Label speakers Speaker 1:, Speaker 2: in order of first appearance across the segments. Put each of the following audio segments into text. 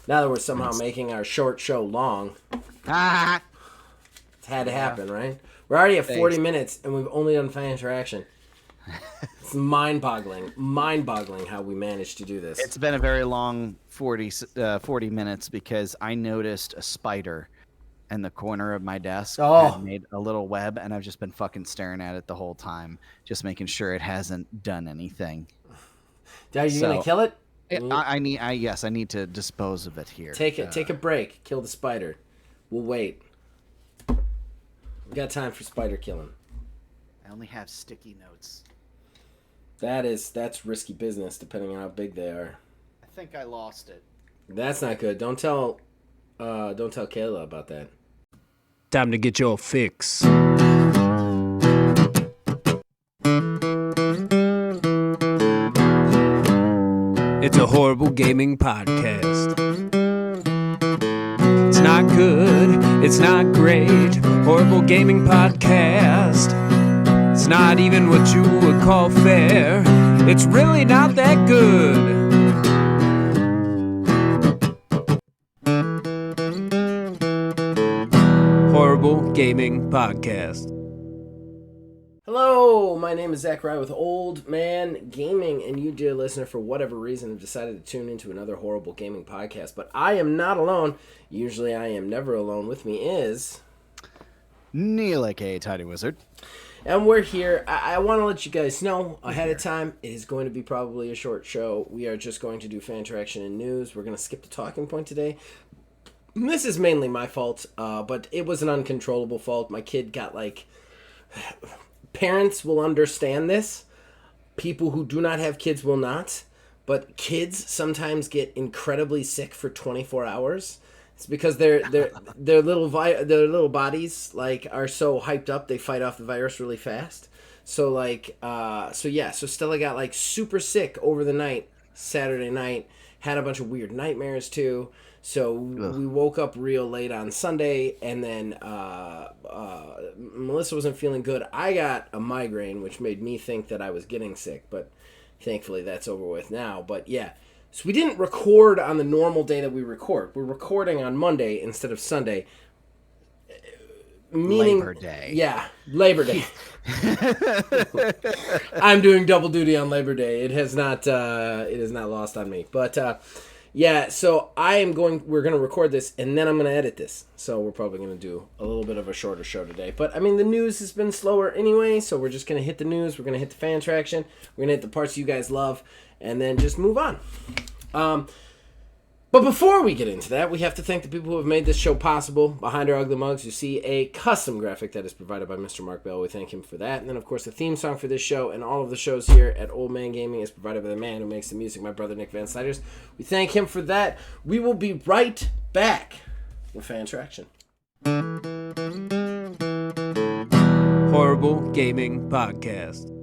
Speaker 1: Now that we're somehow making our short show long,
Speaker 2: Ah,
Speaker 1: it's had to happen, right? We're already at 40
Speaker 2: Thanks.
Speaker 1: minutes, and we've only done fan interaction. It's mind-boggling how we managed to do this.
Speaker 2: it's been a very long 40 minutes because I noticed a spider in the corner of my desk had made a little web, and I've just been fucking staring at it the whole time, just making sure it hasn't done anything.
Speaker 1: Are you gonna kill it?
Speaker 2: I need to dispose of it here.
Speaker 1: Take a break. Kill the spider. We'll wait. We got time for spider killing.
Speaker 2: I only have sticky notes.
Speaker 1: That's risky business, depending on how big they are.
Speaker 2: I think I lost it.
Speaker 1: That's not good. Don't tell Kayla about that.
Speaker 3: Time to get your fix. It's a horrible gaming podcast. It's not good. It's not great. Horrible gaming podcast. It's not even what you would call fair. It's really not that good. Horrible Gaming Podcast.
Speaker 1: Hello, my name is Zach Rye with Old Man Gaming, and you, dear listener, for whatever reason, have decided to tune into another horrible gaming podcast. But I am not alone. Usually I am never alone. With me is...
Speaker 2: Neil, aka Tiny Wizard.
Speaker 1: And we're here. I want to let you guys know ahead of time, it is going to be probably a short show. We are just going to do fan interaction and news. We're going to skip the talking point today. This is mainly my fault, but it was an uncontrollable fault. My kid got, parents will understand this. People who do not have kids will not. But kids sometimes get incredibly sick for 24 hours. It's because their little bodies are so hyped up they fight off the virus really fast. So Stella got super sick over the night, Saturday night, had a bunch of weird nightmares too. So we woke up real late on Sunday, and then Melissa wasn't feeling good. I got a migraine, which made me think that I was getting sick, but thankfully that's over with now. But yeah. So we didn't record on the normal day that we record. We're recording on Monday instead of Sunday. Meaning,
Speaker 2: Labor Day.
Speaker 1: Yeah, Labor Day. I'm doing double duty on Labor Day. It has not lost on me. But yeah, so we're going to record this, and then I'm going to edit this. So we're probably going to do a little bit of a shorter show today. But, I mean, the news has been slower anyway, so we're just going to hit the news. We're going to hit the fan traction. We're going to hit the parts you guys love, and then just move on. But before we get into that, we have to thank the people who have made this show possible. Behind our ugly mugs, you see a custom graphic that is provided by Mr. Mark Bell. We thank him for that. And then, of course, the theme song for this show and all of the shows here at Old Man Gaming is provided by the man who makes the music, my brother Nick Van Sliders. We thank him for that. We will be right back with fan interaction.
Speaker 3: Horrible Gaming Podcast.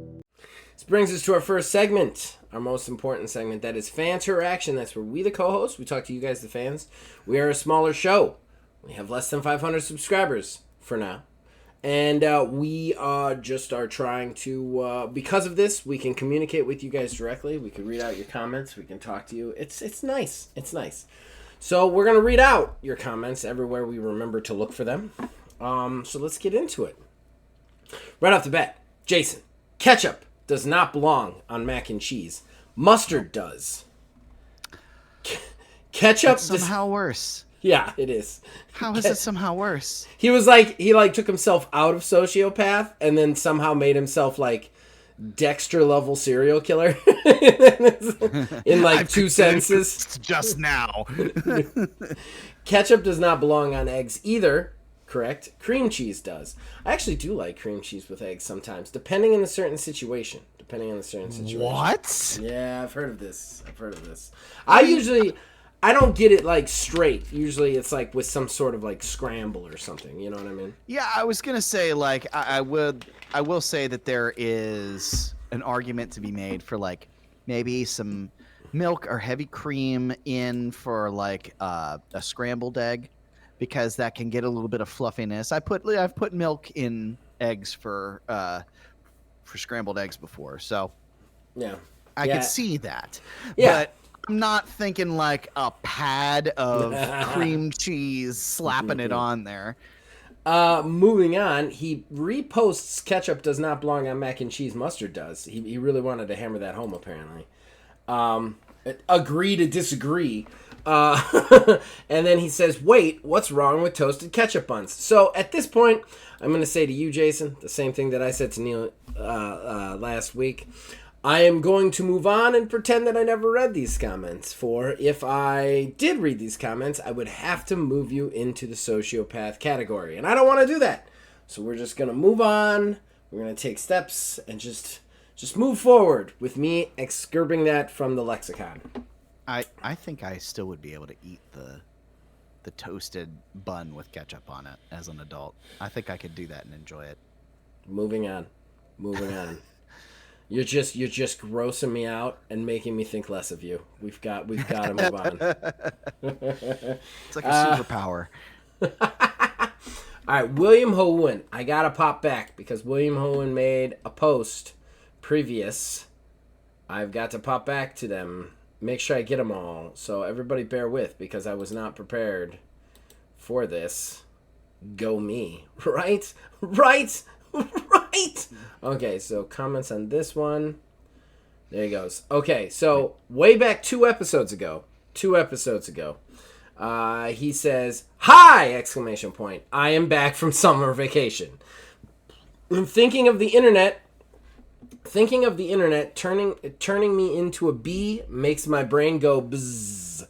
Speaker 1: This brings us to our first segment, our most important segment. That is fan interaction. That's where we, the co-hosts, we talk to you guys, the fans. We are a smaller show. We have less than 500 subscribers for now. And we just are trying to, because of this, we can communicate with you guys directly. We can read out your comments. We can talk to you. It's nice. It's nice. So we're going to read out your comments everywhere we remember to look for them. So let's get into it. Right off the bat, Jason, ketchup does not belong on mac and cheese. Mustard does. Ketchup
Speaker 2: That's somehow worse.
Speaker 1: Yeah, it is.
Speaker 2: How is it somehow worse?
Speaker 1: He was he took himself out of sociopath and then somehow made himself Dexter level serial killer in 2 sentences.
Speaker 2: Just now.
Speaker 1: Ketchup does not belong on eggs either. Correct. Cream cheese does. I actually do like cream cheese with eggs sometimes, depending on a certain situation.
Speaker 2: What?
Speaker 1: Yeah, I've heard of this. I don't get it straight. Usually it's with some sort of scramble or something. You know what I mean?
Speaker 2: Yeah, I was gonna say I will say that there is an argument to be made for maybe some milk or heavy cream in for a scrambled egg, because that can get a little bit of fluffiness. I've put milk in eggs for scrambled eggs before, so
Speaker 1: yeah,
Speaker 2: I could see that.
Speaker 1: Yeah.
Speaker 2: But I'm not thinking like a pad of cream cheese slapping it on there.
Speaker 1: Moving on, he reposts ketchup does not belong on mac and cheese, mustard does. He really wanted to hammer that home, apparently. Agree to disagree. And then he says, wait, what's wrong with toasted ketchup buns? So at this point, I'm going to say to you, Jason, the same thing that I said to Neil last week. I am going to move on and pretend that I never read these comments. For if I did read these comments, I would have to move you into the sociopath category. And I don't want to do that. So we're just going to move on. We're going to take steps and just move forward with me excurbing that from the lexicon.
Speaker 2: I think I still would be able to eat the toasted bun with ketchup on it as an adult. I think I could do that and enjoy it.
Speaker 1: Moving on. You're just grossing me out and making me think less of you. We've got to move on.
Speaker 2: It's like a superpower.
Speaker 1: All right, William Hohen. I gotta pop back because William Hohen made a post previous. I've got to pop back to them. Make sure I get them all. So everybody bear with because I was not prepared for this. Go me. Right? Okay, so comments on this one. There he goes. Okay, so way back 2 episodes ago, he says, "Hi!" exclamation point. I am back from summer vacation. Thinking of the internet turning me into a bee makes my brain go bzzz.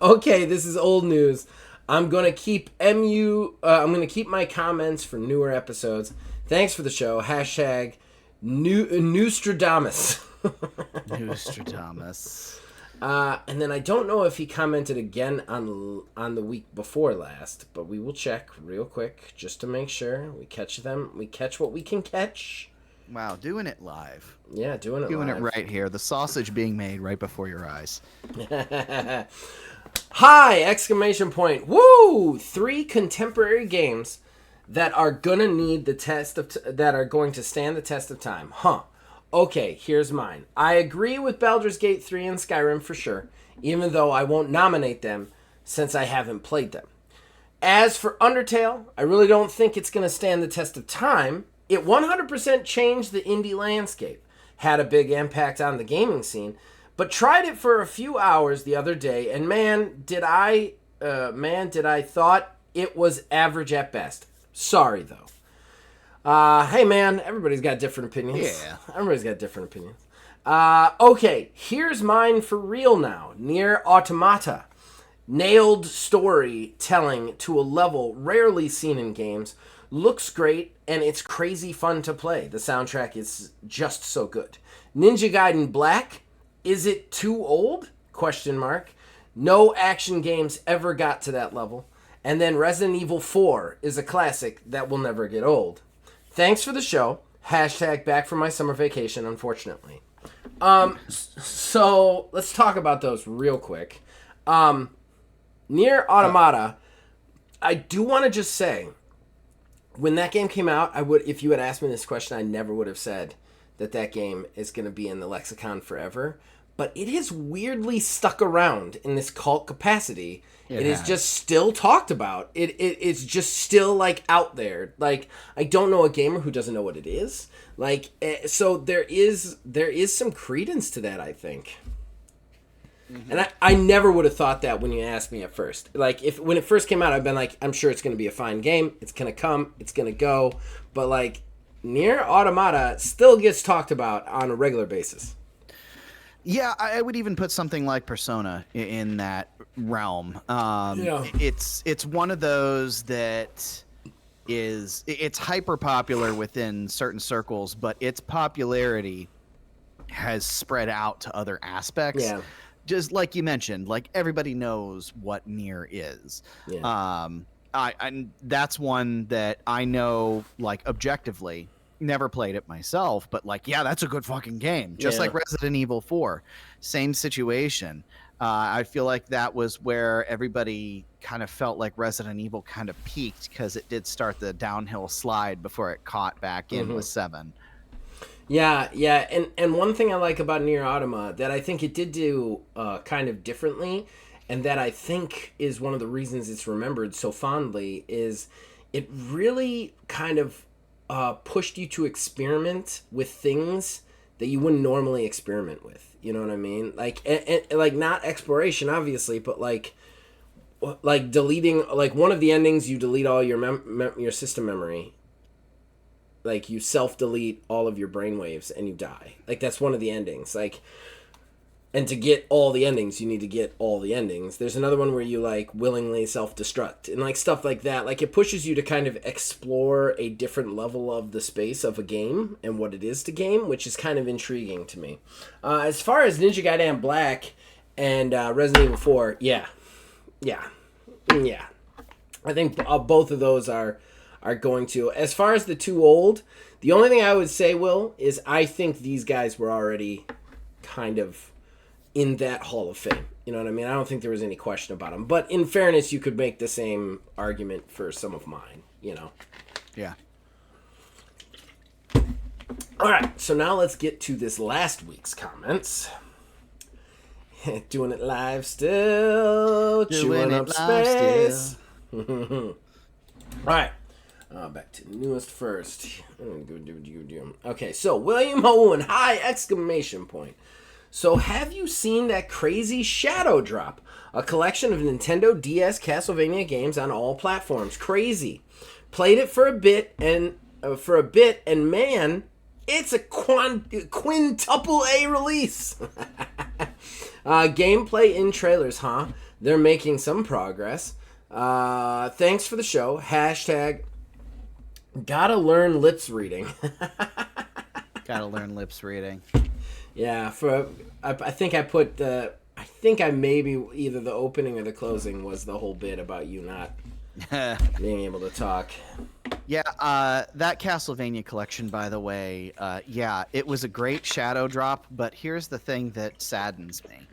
Speaker 1: Okay, this is old news. I'm gonna keep my comments for newer episodes. Thanks for the show. Hashtag Nostradamus.
Speaker 2: Nostradamus.
Speaker 1: And then I don't know if he commented again on the week before last, but we will check real quick just to make sure we catch them. We catch what we can catch.
Speaker 2: Wow, doing it live.
Speaker 1: Yeah, doing it
Speaker 2: live. Right here. The sausage being made right before your eyes.
Speaker 1: Hi! Exclamation point. Woo! 3 contemporary games that are gonna need that are going to stand the test of time. Huh. Okay, here's mine. I agree with Baldur's Gate 3 and Skyrim for sure, even though I won't nominate them since I haven't played them. As for Undertale, I really don't think it's gonna stand the test of time. It 100% changed the indie landscape, had a big impact on the gaming scene, but tried it for a few hours the other day, and man, did I thought it was average at best. Sorry, though. Hey, man, everybody's got different opinions.
Speaker 2: Yeah.
Speaker 1: Everybody's got different opinions. Okay, here's mine for real now. Nier Automata. Nailed storytelling to a level rarely seen in games. Looks great, and it's crazy fun to play. The soundtrack is just so good. Ninja Gaiden Black. Is it too old? ? No action games ever got to that level. And then Resident Evil 4 is a classic that will never get old. Thanks for the show. Hashtag back from my summer vacation, unfortunately. So let's talk about those real quick. Nier Automata, I do want to just say, when that game came out, if you had asked me this question, I never would have said that game is going to be in the lexicon forever. But it has weirdly stuck around in this cult capacity. It is just still talked about. It's just still, like, out there. Like, I don't know a gamer who doesn't know what it is. Like, so there is some credence to that, I think. Mm-hmm. And I never would have thought that when you asked me at first. Like, when it first came out, I've been like, I'm sure it's going to be a fine game. It's going to come. It's going to go. But, like, Nier Automata still gets talked about on a regular basis.
Speaker 2: Yeah, I would even put something like Persona in that realm. It's one of those that it's hyper popular within certain circles, but its popularity has spread out to other aspects.
Speaker 1: Yeah.
Speaker 2: Just like you mentioned, like everybody knows what Nier is.
Speaker 1: Yeah.
Speaker 2: I that's one that I know, like, objectively. Never played it myself, but, like, yeah, that's a good fucking game. Just like Resident Evil 4. Same situation. I feel like that was where everybody kind of felt like Resident Evil kind of peaked because it did start the downhill slide before it caught back in with 7.
Speaker 1: Yeah, and one thing I like about Nier Automata that I think it did do kind of differently, and that I think is one of the reasons it's remembered so fondly, is it really kind of pushed you to experiment with things that you wouldn't normally experiment with. You know what I mean? Like, and like not exploration, obviously, but like deleting, like one of the endings, you delete all your your system memory. Like you self delete all of your brainwaves and you die. Like that's one of the endings. Like, and to get all the endings, you need to get all the endings. There's another one where you like willingly self destruct and like stuff like that. Like it pushes you to kind of explore a different level of the space of a game and what it is to game, which is kind of intriguing to me. As far as Ninja Gaiden Black and Resident Evil 4, yeah. I think both of those are going to. As far as the too old, the only thing I would say, Will, is I think these guys were already kind of in that Hall of Fame. You know what I mean? I don't think there was any question about them. But in fairness, you could make the same argument for some of mine, you know?
Speaker 2: Yeah.
Speaker 1: All right, so now let's get to this last week's comments. Doing it live still, chewing up space. All right. Back to the newest first. Okay, so William Owen, hi, exclamation point. So have you seen that crazy Shadow Drop? A collection of Nintendo DS Castlevania games on all platforms. Crazy. Played it for a bit and man, it's a quintuple A release. Gameplay in trailers, huh? They're making some progress. Thanks for the show. Hashtag gotta learn lips reading.
Speaker 2: Gotta learn lips reading.
Speaker 1: Yeah, I think I put I think I maybe either the opening or the closing was the whole bit about you not being able to talk.
Speaker 2: Yeah, that Castlevania collection, by the way, yeah, it was a great Shadow Drop, but here's the thing that saddens me,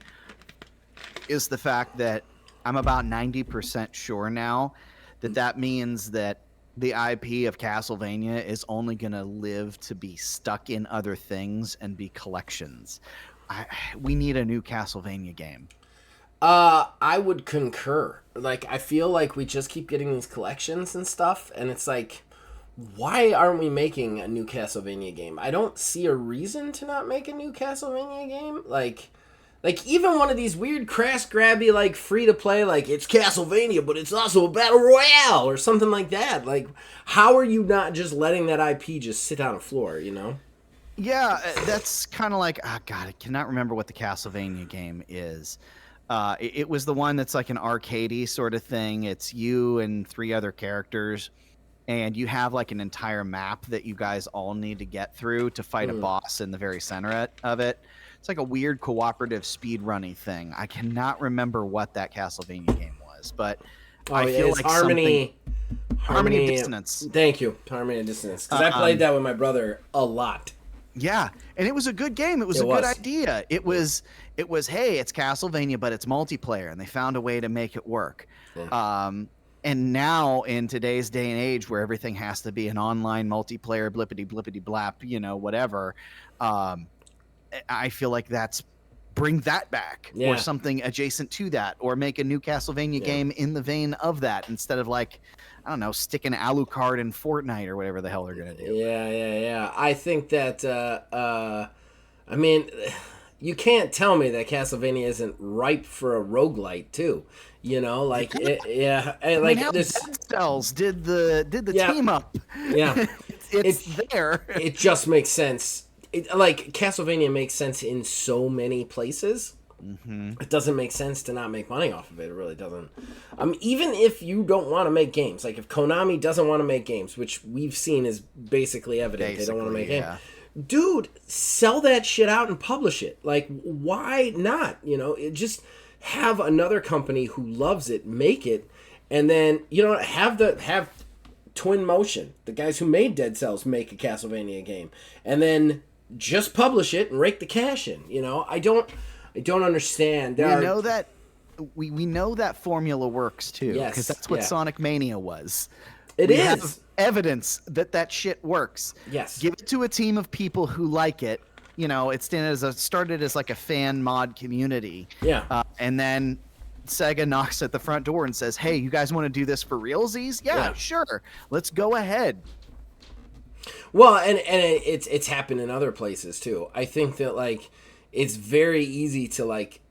Speaker 2: is the fact that I'm about 90% sure now that means that the IP of Castlevania is only going to live to be stuck in other things and be collections. We need a new Castlevania game.
Speaker 1: I would concur. Like, I feel like we just keep getting these collections and stuff, and it's like, why aren't we making a new Castlevania game? I don't see a reason to not make a new Castlevania game. Like even one of these weird crash grabby, like, free-to-play, like, it's Castlevania, but it's also a battle royale, or something like that. Like, how are you not just letting that IP just sit on a floor, you know?
Speaker 2: Yeah, that's kind of like, oh God, I cannot remember what the Castlevania game is. It was the one that's like an arcadey sort of thing. It's you and 3 other characters, and you have like an entire map that you guys all need to get through to fight a boss in the very center of it. It's like a weird cooperative speedrunning thing. I cannot remember what that Castlevania game was, but I feel like Harmony of Dissonance.
Speaker 1: Thank you, Harmony of Dissonance. Because I played that with my brother a lot.
Speaker 2: Yeah, and it was a good game. It was a good idea. It was hey, it's Castlevania, but it's multiplayer, and they found a way to make it work. Yeah. And now in today's day and age, where everything has to be an online multiplayer, blippity blap, you know, whatever. I feel like bring that back, or something adjacent to that, or make a new Castlevania game in the vein of that, instead of like, I don't know, sticking Alucard in Fortnite or whatever the hell they're gonna do.
Speaker 1: Yeah. I think that I mean, you can't tell me that Castlevania isn't ripe for a roguelite too. You know, like
Speaker 2: Dead Cells did the team up.
Speaker 1: Yeah,
Speaker 2: it's there.
Speaker 1: It just makes sense. Like Castlevania makes sense in so many places. Mm-hmm. It doesn't make sense to not make money off of it. It really doesn't. Even if you don't want to make games, like if Konami doesn't want to make games, which we've seen is basically evident, they don't want to make games. Dude, sell that shit out and publish it. Like, why not? You know, just have another company who loves it make it, and then have Twin Motion, the guys who made Dead Cells, make a Castlevania game, and then just publish it and rake the cash in. You know, I don't understand.
Speaker 2: We know that formula works too, because that's what Sonic Mania was.
Speaker 1: It
Speaker 2: we
Speaker 1: is.
Speaker 2: have evidence that shit works.
Speaker 1: Yes.
Speaker 2: Give it to a team of people who like it. You know, it started as like a fan mod community.
Speaker 1: Yeah.
Speaker 2: And then Sega knocks at the front door and says, "Hey, you guys want to do this for realsies? Yeah, sure. Let's go ahead."
Speaker 1: Well, and it's happened in other places too. I think that like it's very easy to like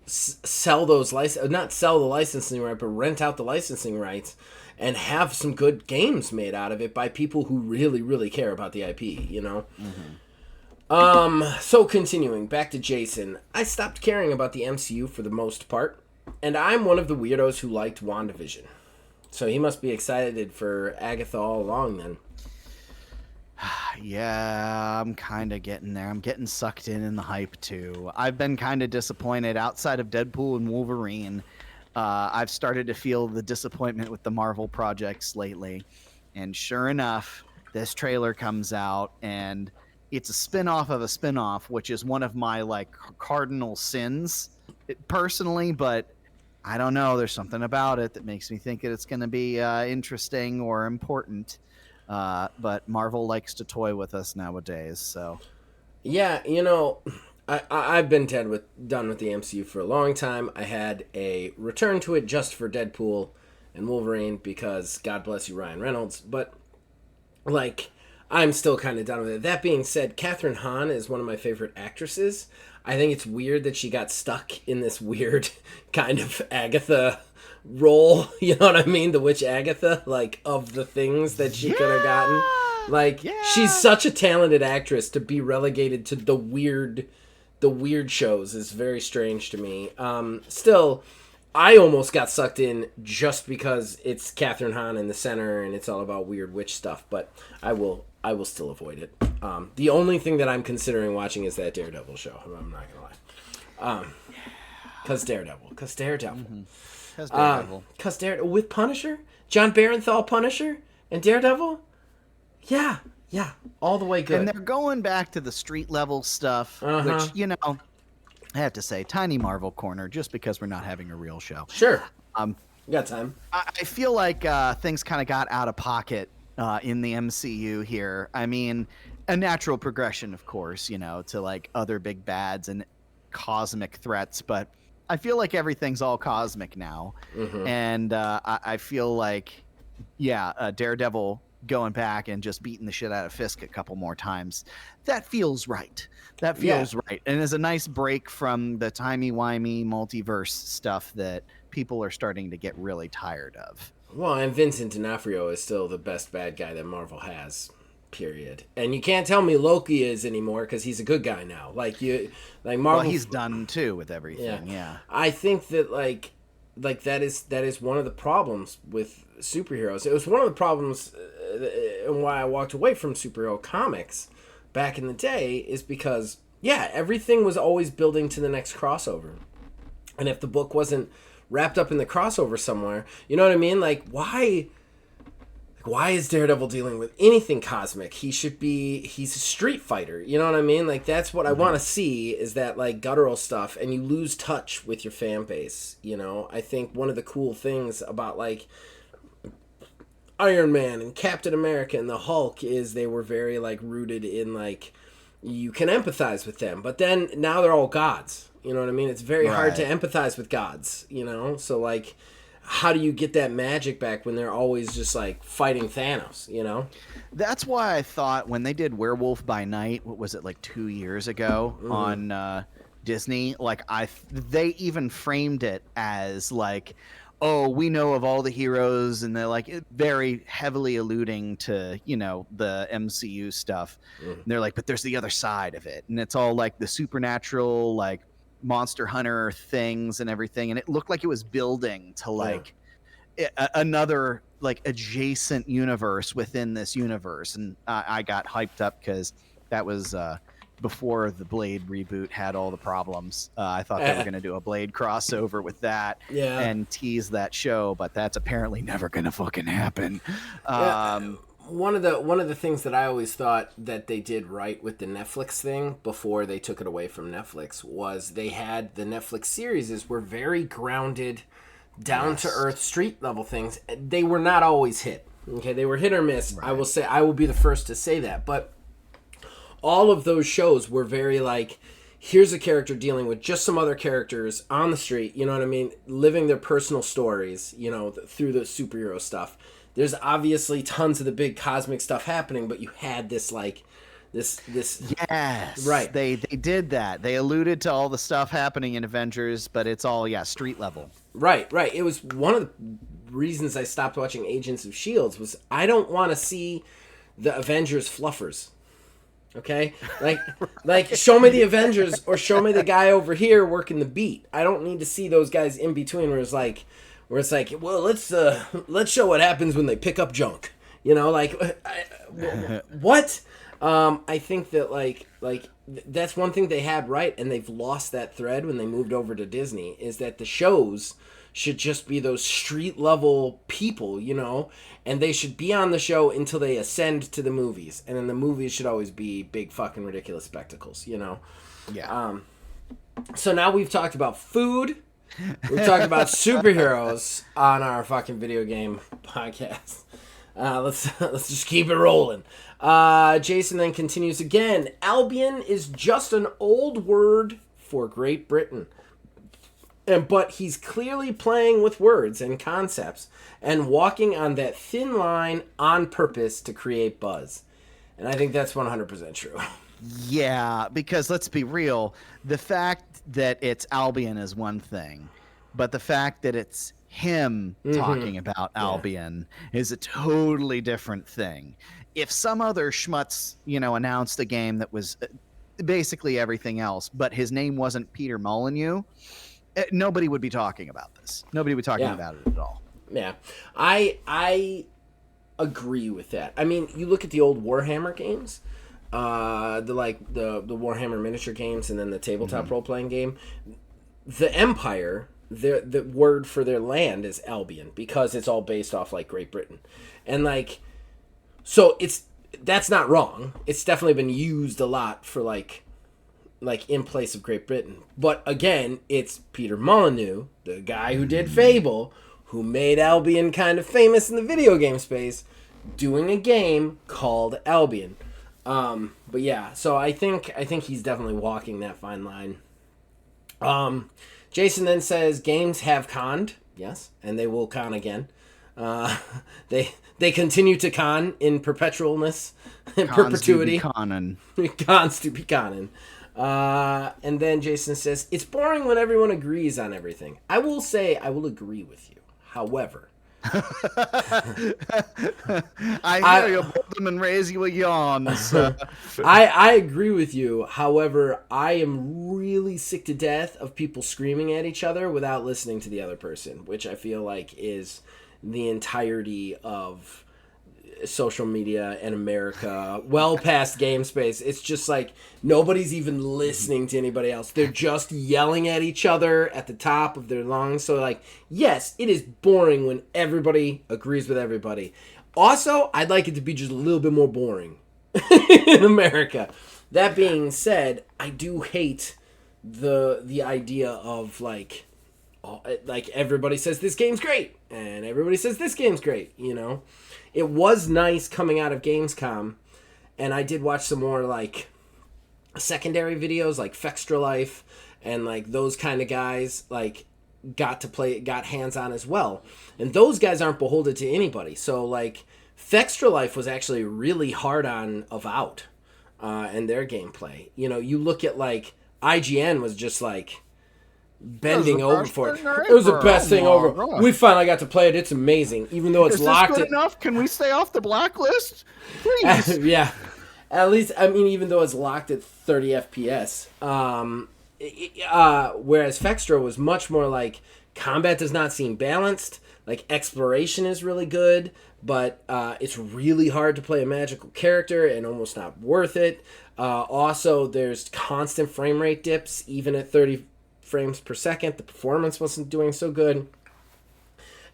Speaker 1: sell those not sell the licensing right, but rent out the licensing rights and have some good games made out of it by people who really, really care about the IP, you know? So continuing, back to Jason. I stopped caring about the MCU for the most part, and I'm one of the weirdos who liked WandaVision. So he must be excited for Agatha all along then.
Speaker 2: Yeah, I'm kind of getting there. I'm getting sucked in the hype too. I've been kind of disappointed outside of Deadpool and Wolverine. I've started to feel the disappointment with the Marvel projects lately. And sure enough, this trailer comes out and it's a spin-off of a spin-off, which is one of my like cardinal sins personally, but I don't know. There's something about it that makes me think that it's going to be interesting or important. But Marvel likes to toy with us nowadays, so.
Speaker 1: Yeah, you know, I've been done with the MCU for a long time. I had a return to it just for Deadpool and Wolverine because God bless you, Ryan Reynolds. But, like, I'm still kind of done with it. That being said, Kathryn Hahn is one of my favorite actresses. I think it's weird that she got stuck in this weird kind of Agatha role. You know what I mean? The Witch Agatha, like, of the things that she could have gotten. Like, she's such a talented actress to be relegated to the weird shows is very strange to me. Still, I almost got sucked in just because it's Kathryn Hahn in the center and it's all about weird witch stuff, but I will still avoid it. The only thing that I'm considering watching is that Daredevil show. I'm not gonna lie. Because Daredevil.
Speaker 2: Mm-hmm.
Speaker 1: Because Daredevil with Punisher, John Barenthal Punisher, and Daredevil. Yeah, all the way good.
Speaker 2: And they're going back to the street level stuff, which, you know, I have to say, tiny Marvel corner, just because we're not having a real show.
Speaker 1: Sure. You got time.
Speaker 2: I feel like things kind of got out of pocket in the MCU here. I mean, a natural progression, of course, you know, to like other big bads and cosmic threats, but I feel like everything's all cosmic now. And I feel like, Daredevil going back and just beating the shit out of Fisk a couple more times, that feels right. Right. And it's a nice break from the timey-wimey multiverse stuff that people are starting to get really tired of.
Speaker 1: Well, and Vincent D'Onofrio is still the best bad guy that Marvel has, period. And you can't tell me Loki is anymore because he's a good guy now. Marvel.
Speaker 2: Well, he's done too with everything. Yeah.
Speaker 1: I think that like that is one of the problems with superheroes. It was one of the problems and why I walked away from superhero comics back in the day is because everything was always building to the next crossover, and if the book wasn't wrapped up in the crossover somewhere, you know what I mean? Like why is Daredevil dealing with anything cosmic? He's a street fighter, you know what I mean? Like that's what I want to see is that like guttural stuff, and you lose touch with your fan base, you know? I think one of the cool things about like Iron Man and Captain America and the Hulk is they were very like rooted in like you can empathize with them, but then now they're all gods, you know what I mean? It's very hard to empathize with gods, you know? So like how do you get that magic back when they're always just like fighting Thanos, you know?
Speaker 2: That's why I thought when they did Werewolf by Night, what was it, like 2 years ago on Disney, like they even framed it as like, oh, we know of all the heroes, and they're like very heavily alluding to, you know, the MCU stuff. And they're like, but there's the other side of it, and it's all like the supernatural, like Monster Hunter things and everything, and it looked like it was building to like another like adjacent universe within this universe, and I got hyped up because that was before the Blade reboot had all the problems. I thought they were going to do a Blade crossover with that and tease that show, but that's apparently never going to fucking happen.
Speaker 1: One of the things that I always thought that they did right with the Netflix thing before they took it away from Netflix was they had the Netflix series were very grounded, down to earth, street level things. They were not always hit. Okay, they were hit or miss.
Speaker 2: Right.
Speaker 1: I will be the first to say that. But all of those shows were very like, here's a character dealing with just some other characters on the street, you know what I mean? Living their personal stories, you know, through the superhero stuff. There's obviously tons of the big cosmic stuff happening, but you had this like this
Speaker 2: Yes,
Speaker 1: right.
Speaker 2: They did that. They alluded to all the stuff happening in Avengers, but it's all street level.
Speaker 1: Right. It was one of the reasons I stopped watching Agents of Shields was I don't want to see the Avengers fluffers. Okay? Like show me the Avengers or show me the guy over here working the beat. I don't need to see those guys in between where it's like, well, let's show what happens when they pick up junk. You know, like what? I think that like that's one thing they had right, and they've lost that thread when they moved over to Disney, is that the shows should just be those street level people, you know, and they should be on the show until they ascend to the movies, and then the movies should always be big fucking ridiculous spectacles, you know.
Speaker 2: Yeah.
Speaker 1: So now we've talked about food, we've talked about superheroes on our fucking video game podcast. Let's just keep it rolling. Jason then continues again. Albion is just an old word for Great Britain. But he's clearly playing with words and concepts and walking on that thin line on purpose to create buzz. And I think that's 100% true.
Speaker 2: Yeah, because let's be real, the fact that it's Albion is one thing, but the fact that it's him talking about Albion is a totally different thing. If some other schmutz, you know, announced a game that was basically everything else, but his name wasn't Peter Molyneux, nobody would be talking about this. Nobody would be talking about it at all.
Speaker 1: Yeah. I agree with that. I mean, you look at the old Warhammer games, the Warhammer miniature games, and then the tabletop role-playing game. The Empire, the word for their land is Albion, because it's all based off like Great Britain. And like, so that's not wrong. It's definitely been used a lot for like in place of Great Britain. But again, it's Peter Molyneux, the guy who did Fable, who made Albion kind of famous in the video game space, doing a game called Albion. But yeah, so I think he's definitely walking that fine line. Jason then says games have conned, yes, and they will con again. They continue to con in perpetualness, in perpetuity. Cons to be conning. And then Jason says, it's boring when everyone agrees on everything. I will say, I will agree with you. However,
Speaker 2: I hear you, Bolton, and raise you a yawn. So.
Speaker 1: I agree with you. However, I am really sick to death of people screaming at each other without listening to the other person, which I feel like is the entirety of social media in America, well past game space. It's just like nobody's even listening to anybody else. They're just yelling at each other at the top of their lungs. So like, yes, it is boring when everybody agrees with everybody. Also, I'd like it to be just a little bit more boring in America. That being said, I do hate the idea of like everybody says this game's great and everybody says this game's great, you know. It was nice coming out of Gamescom, and I did watch some more like secondary videos like Fextra Life and like those kind of guys like got hands on as well. And those guys aren't beholden to anybody. So like Fextra Life was actually really hard on Avowed and their gameplay. You know, you look at like IGN was just like bending over for it. It was the best thing over. We finally got to play it. It's amazing, even though it's locked.
Speaker 2: Is this good enough? Can we stay off the blacklist, please?
Speaker 1: Yeah, at least I mean, even though it's locked at 30 FPS. Whereas Fextra was much more like combat does not seem balanced. Like exploration is really good, but it's really hard to play a magical character and almost not worth it. Also, there's constant frame rate dips, even at 30 frames per second. The performance wasn't doing so good.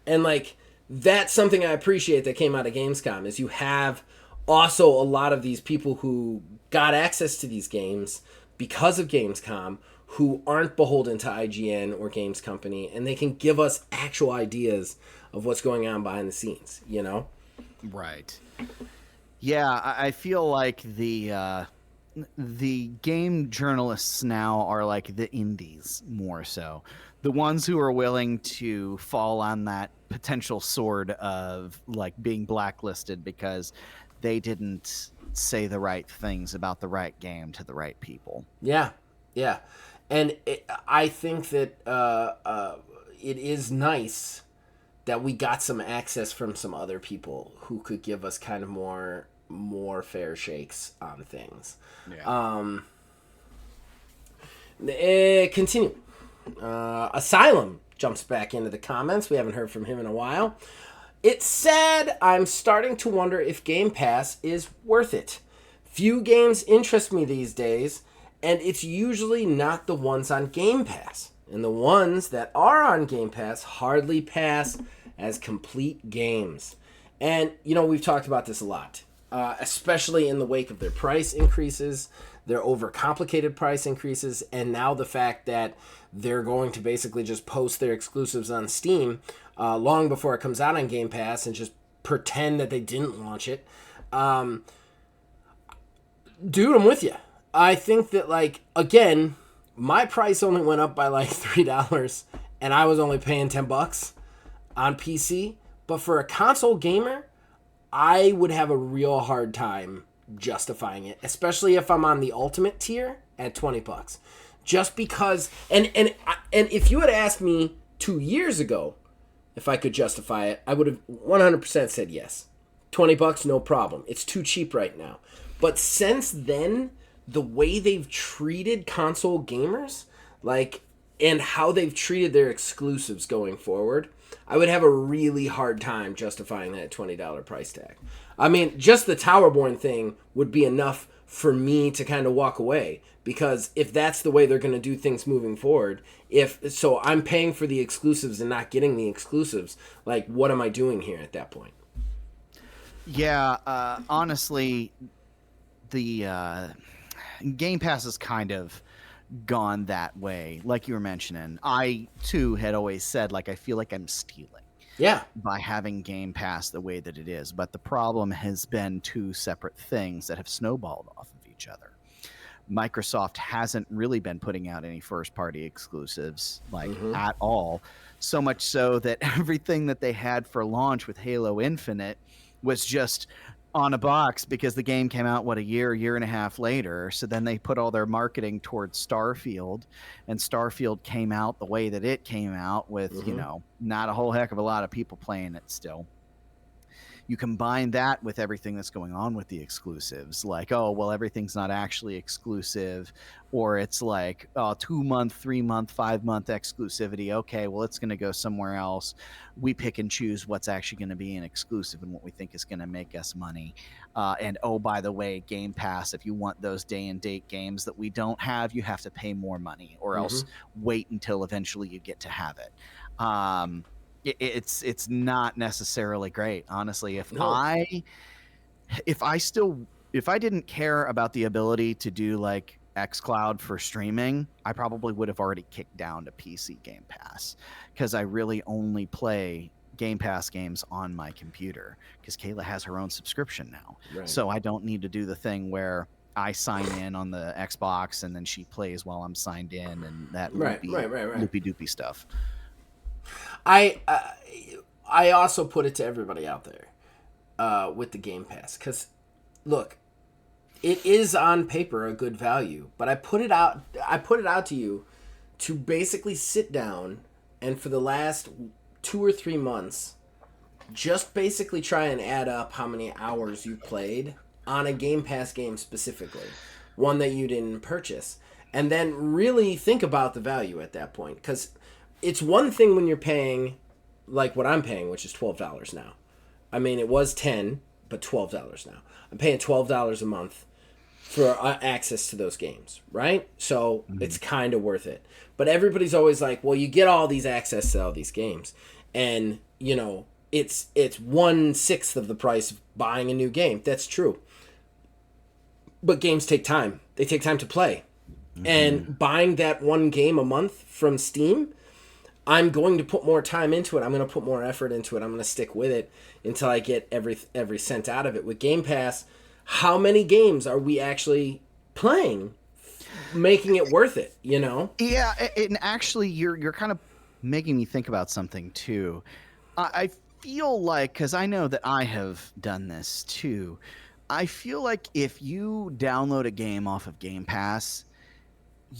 Speaker 1: And like that's something I appreciate that came out of Gamescom is you have also a lot of these people who got access to these games because of Gamescom who aren't beholden to IGN or Games Company, and they can give us actual ideas of what's going on behind the scenes, you know?
Speaker 2: Right. Yeah, I feel like the game journalists now are like the indies more so. The ones who are willing to fall on that potential sword of like being blacklisted because they didn't say the right things about the right game to the right people.
Speaker 1: Yeah, yeah, and I think that it is nice that we got some access from some other people who could give us kind of more fair shakes on things.
Speaker 2: Yeah.
Speaker 1: Continue. Asylum jumps back into the comments. We haven't heard from him in a while. It said, I'm starting to wonder if Game Pass is worth it. Few games interest me these days, and it's usually not the ones on Game Pass. And the ones that are on Game Pass hardly pass as complete games. And, you know, we've talked about this a lot, especially in the wake of their price increases, their overcomplicated price increases, and now the fact that they're going to basically just post their exclusives on Steam long before it comes out on Game Pass and just pretend that they didn't launch it. Dude, I'm with you. I think that, like, again, my price only went up by like $3 and I was only paying $10 on PC. But for a console gamer, I would have a real hard time justifying it, especially if I'm on the ultimate tier at $20. Just because, and if you had asked me 2 years ago if I could justify it, I would have 100% said yes. $20, no problem. It's too cheap right now. But since then, the way they've treated console gamers, like, and how they've treated their exclusives going forward, I would have a really hard time justifying that $20 price tag. I mean, just the Towerborn thing would be enough for me to kind of walk away, because if that's the way they're going to do things moving forward, so I'm paying for the exclusives and not getting the exclusives, like, what am I doing here at that point?
Speaker 2: Yeah, honestly, the Game Pass has kind of gone that way. Like you were mentioning, I too had always said, like, I feel like I'm stealing by having Game Pass the way that it is. But the problem has been two separate things that have snowballed off of each other. Microsoft hasn't really been putting out any first-party exclusives, like, at all. So much so that everything that they had for launch with Halo Infinite was just on a box because the game came out, a year and a half later. So then they put all their marketing towards Starfield, and Starfield came out the way that it came out with, you know, not a whole heck of a lot of people playing it still. You combine that with everything that's going on with the exclusives, like, oh, well, everything's not actually exclusive, or it's like 2-month, 3-month, 5-month exclusivity. Okay, well, it's going to go somewhere else. We pick and choose what's actually going to be an exclusive and what we think is going to make us money. And oh, by the way, Game Pass, if you want those day and date games that we don't have, you have to pay more money, or else wait until eventually you get to have it. It's not necessarily great, honestly. If I didn't care about the ability to do like xCloud for streaming, I probably would have already kicked down to PC Game Pass, because I really only play Game Pass games on my computer, because Kayla has her own subscription now. Right. So I don't need to do the thing where I sign in on the Xbox and then she plays while I'm signed in, and that loopy doopy stuff.
Speaker 1: I also put it to everybody out there with the Game Pass, because look, it is on paper a good value, but I put it out to you to basically sit down and for the last 2 or 3 months just basically try and add up how many hours you played on a Game Pass game, specifically one that you didn't purchase, and then really think about the value at that point. Because it's one thing when you're paying like what I'm paying, which is $12 now. I mean, it was $10, but $12 now. I'm paying $12 a month for access to those games, right? So it's kind of worth it. But everybody's always like, well, you get all these access to all these games, and, you know, it's 1/6 of the price of buying a new game. That's true. But games take time. They take time to play. And buying that one game a month from Steam, I'm going to put more time into it. I'm going to put more effort into it. I'm going to stick with it until I get every cent out of it. With Game Pass, how many games are we actually playing, making it worth it? You know?
Speaker 2: Yeah, and actually, you're kind of making me think about something too. I feel like, because I know that I have done this too. I feel like if you download a game off of Game Pass,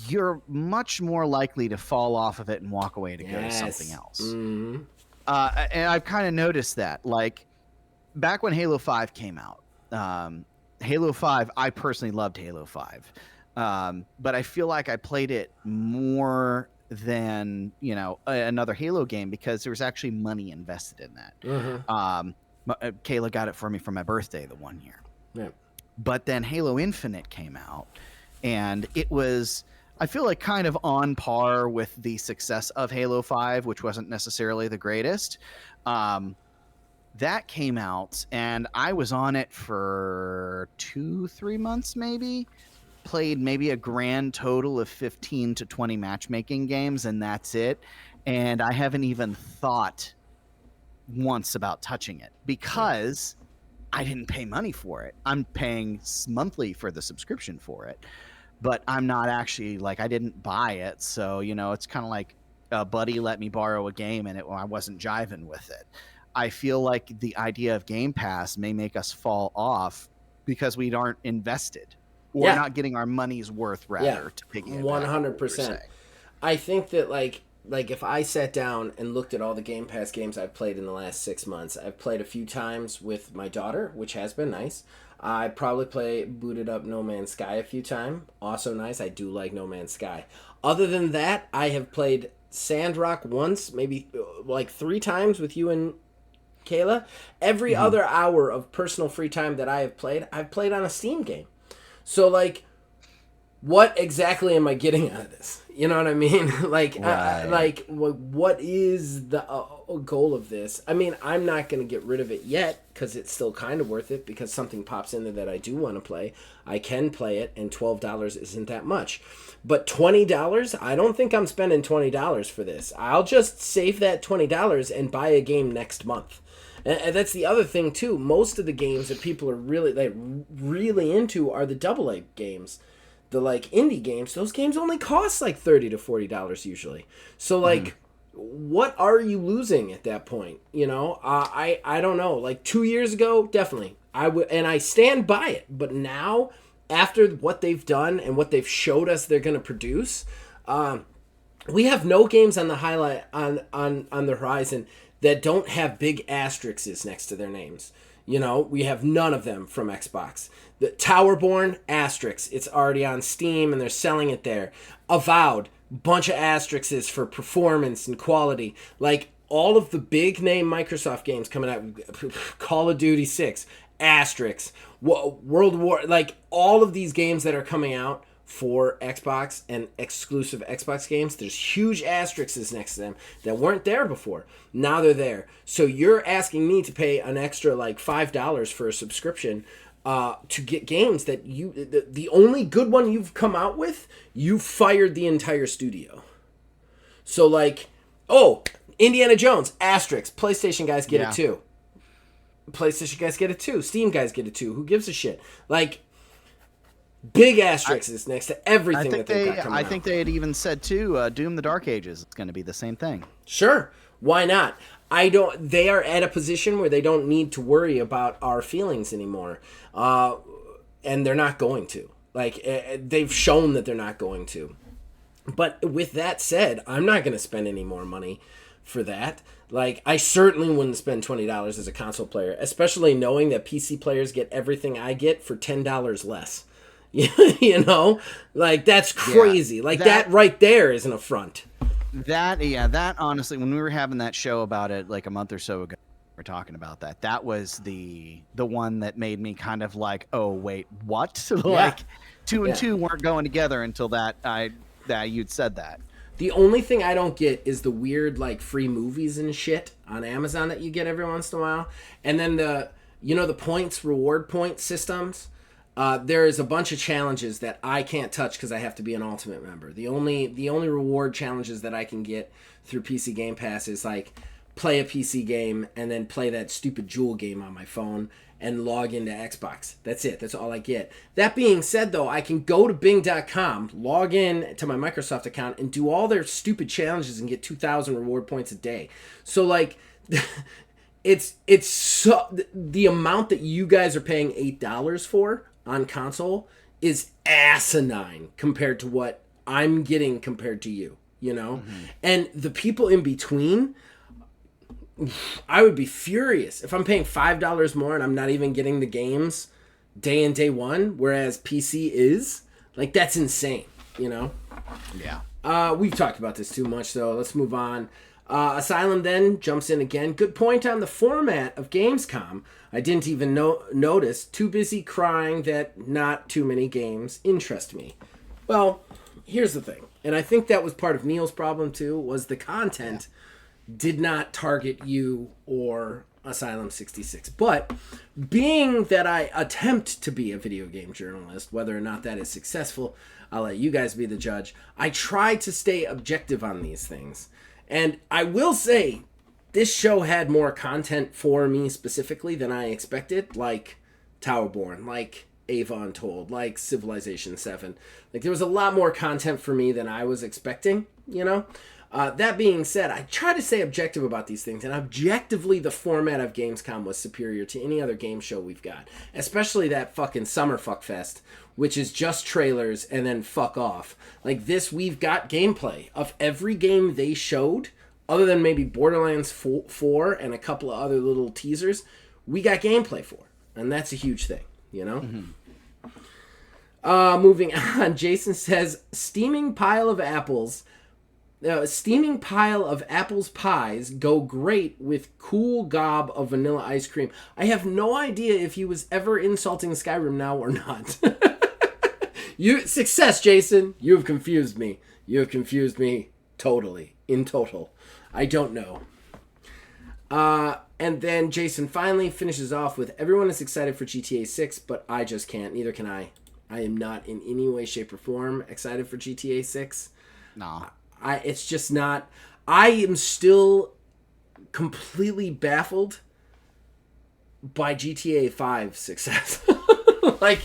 Speaker 2: you're much more likely to fall off of it and walk away to go to something else.
Speaker 1: Mm-hmm.
Speaker 2: And I've kind of noticed that. Like, back when Halo 5 came out, Halo 5, I personally loved Halo 5. But I feel like I played it more than, another Halo game because there was actually money invested in that.
Speaker 1: Mm-hmm.
Speaker 2: Kayla got it for me for my birthday the one year.
Speaker 1: Yeah.
Speaker 2: But then Halo Infinite came out, and it was, I feel like, kind of on par with the success of Halo 5, which wasn't necessarily the greatest. That came out, and I was on it for 2-3 months maybe. Played maybe a grand total of 15 to 20 matchmaking games, and that's it. And I haven't even thought once about touching it because I didn't pay money for it. I'm paying monthly for the subscription for it, but I'm not actually, like, I didn't buy it. So, it's kind of like a buddy let me borrow a game and I wasn't jiving with it. I feel like the idea of Game Pass may make us fall off because we aren't invested. Or not getting our money's worth, rather, to pick it
Speaker 1: 100%. I think that, like if I sat down and looked at all the Game Pass games I've played in the last 6 months, I've played a few times with my daughter, which has been nice. I probably booted up No Man's Sky a few times. Also nice. I do like No Man's Sky. Other than that, I have played Sandrock once, maybe like 3 times with you and Kayla. Every other hour of personal free time that I have played, I've played on a Steam game. So, like, what exactly am I getting out of this? You know what I mean? Right. What is the goal of this? I mean, I'm not going to get rid of it yet because it's still kind of worth it because something pops in there that I do want to play. I can play it, and $12 isn't that much. But $20, I don't think I'm spending $20 for this. I'll just save that $20 and buy a game next month. And that's the other thing too. Most of the games that people are really into are the AA games, the like indie games. Those games only cost like $30 to $40 usually. So like, what are you losing at that point? I don't know. Like 2 years ago, definitely I would, and I stand by it. But now, after what they've done and what they've showed us they're going to produce, we have no games on the highlight on the horizon that don't have big asterisks next to their names. We have none of them from Xbox. The Towerborn, asterisk. It's already on Steam and they're selling it there. Avowed, bunch of asterisks for performance and quality. Like, all of the big name Microsoft games coming out, Call of Duty 6, asterisk. World War, like, all of these games that are coming out for Xbox and exclusive Xbox games, there's huge asterisks next to them that weren't there before. Now they're there. So you're asking me to pay an extra like $5 for a subscription to get games that the only good one you've come out with, you fired the entire studio. So like, Indiana Jones, asterisk. PlayStation guys get it too. PlayStation guys get it too. Steam guys get it too. Who gives a shit? Like, big asterisks next to everything that they've got coming out.
Speaker 2: I think they had even said too, Doom: The Dark Ages is going to be the same thing.
Speaker 1: Sure, why not? They are at a position where they don't need to worry about our feelings anymore, and they're not going to. Like, they've shown that they're not going to. But with that said, I'm not going to spend any more money for that. Like, I certainly wouldn't spend $20 as a console player, especially knowing that PC players get everything I get for $10 less. Like, that's crazy. Like, that right there is an affront.
Speaker 2: That honestly, when we were having that show about it like a month or so ago, we were talking about that. That was the one that made me kind of like, oh wait, what? Like, 2 and 2 weren't going together until that you'd said that.
Speaker 1: The only thing I don't get is the weird like free movies and shit on Amazon that you get every once in a while, and then the reward point systems. there is a bunch of challenges that I can't touch because I have to be an Ultimate member. The only reward challenges that I can get through PC Game Pass is like play a PC game and then play that stupid Jewel game on my phone and log into Xbox. That's it. That's all I get. That being said, though, I can go to Bing.com, log in to my Microsoft account, and do all their stupid challenges and get 2,000 reward points a day. So, like, it's so the amount that you guys are paying $8 for on console is asinine compared to what I'm getting compared to you, you know? Mm-hmm. And the people in between, I would be furious if I'm paying $5 more and I'm not even getting the games day in, day one, whereas PC is. Like, that's insane, you know?
Speaker 2: Yeah.
Speaker 1: We've talked about this too much, though. Let's move on. Asylum then jumps in again. Good point on the format of Gamescom. I didn't even notice. Too busy crying that not too many games interest me. Well, here's the thing. And I think that was part of Neil's problem, too, was the content did not target you or Asylum 66. But being that I attempt to be a video game journalist, whether or not that is successful, I'll let you guys be the judge. I try to stay objective on these things. And I will say, this show had more content for me specifically than I expected, like Towerborn, like Ava Untold, like Civilization 7. Like, there was a lot more content for me than I was expecting, you know? That being said, I try to stay objective about these things, and objectively, the format of Gamescom was superior to any other game show we've got, especially that fucking Summer Fuck Fest, which is just trailers and then fuck off. Like this, we've got gameplay of every game they showed, other than maybe Borderlands 4 and a couple of other little teasers. We got gameplay for, and that's a huge thing, you know? Mm-hmm. Moving on, Jason says, steaming pile of apples pies go great with cool gob of vanilla ice cream. I have no idea if he was ever insulting Skyrim now or not. Success, Jason. You have confused me. You have confused me totally. In total. I don't know. And then Jason finally finishes off with, everyone is excited for GTA 6, but I just can't. Neither can I. I am not in any way, shape, or form excited for GTA 6.
Speaker 2: No.
Speaker 1: It's just not. I am still completely baffled by GTA 5's success. Like,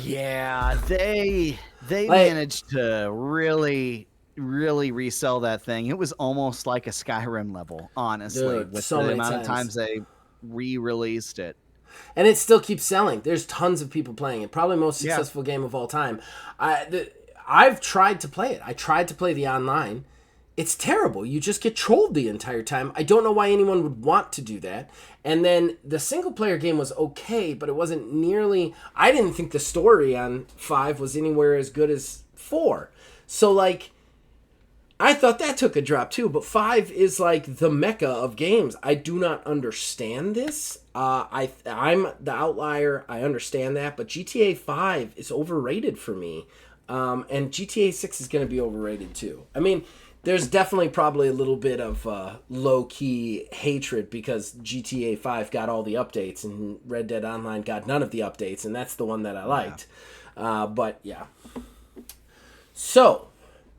Speaker 2: yeah, they managed to really resell that thing. It was almost like a Skyrim level, honestly,
Speaker 1: dude,
Speaker 2: with
Speaker 1: so
Speaker 2: the
Speaker 1: many
Speaker 2: amount
Speaker 1: times.
Speaker 2: of times they re-released it.
Speaker 1: And it still keeps selling. There's tons of people playing it. Probably the most successful game of all time. I've tried to play it. I tried to play the online. It's terrible. You just get trolled the entire time. I don't know why anyone would want to do that. And then the single-player game was okay, but it wasn't nearly... I didn't think the story on 5 was anywhere as good as 4. So, like, I thought that took a drop, too. But 5 is, like, the mecca of games. I do not understand this. I'm the outlier. I understand that. But GTA 5 is overrated for me. And GTA 6 is going to be overrated too. I mean, there's definitely probably a little bit of low-key hatred because GTA 5 got all the updates and Red Dead Online got none of the updates, and that's the one that I liked. Yeah. But, yeah. So,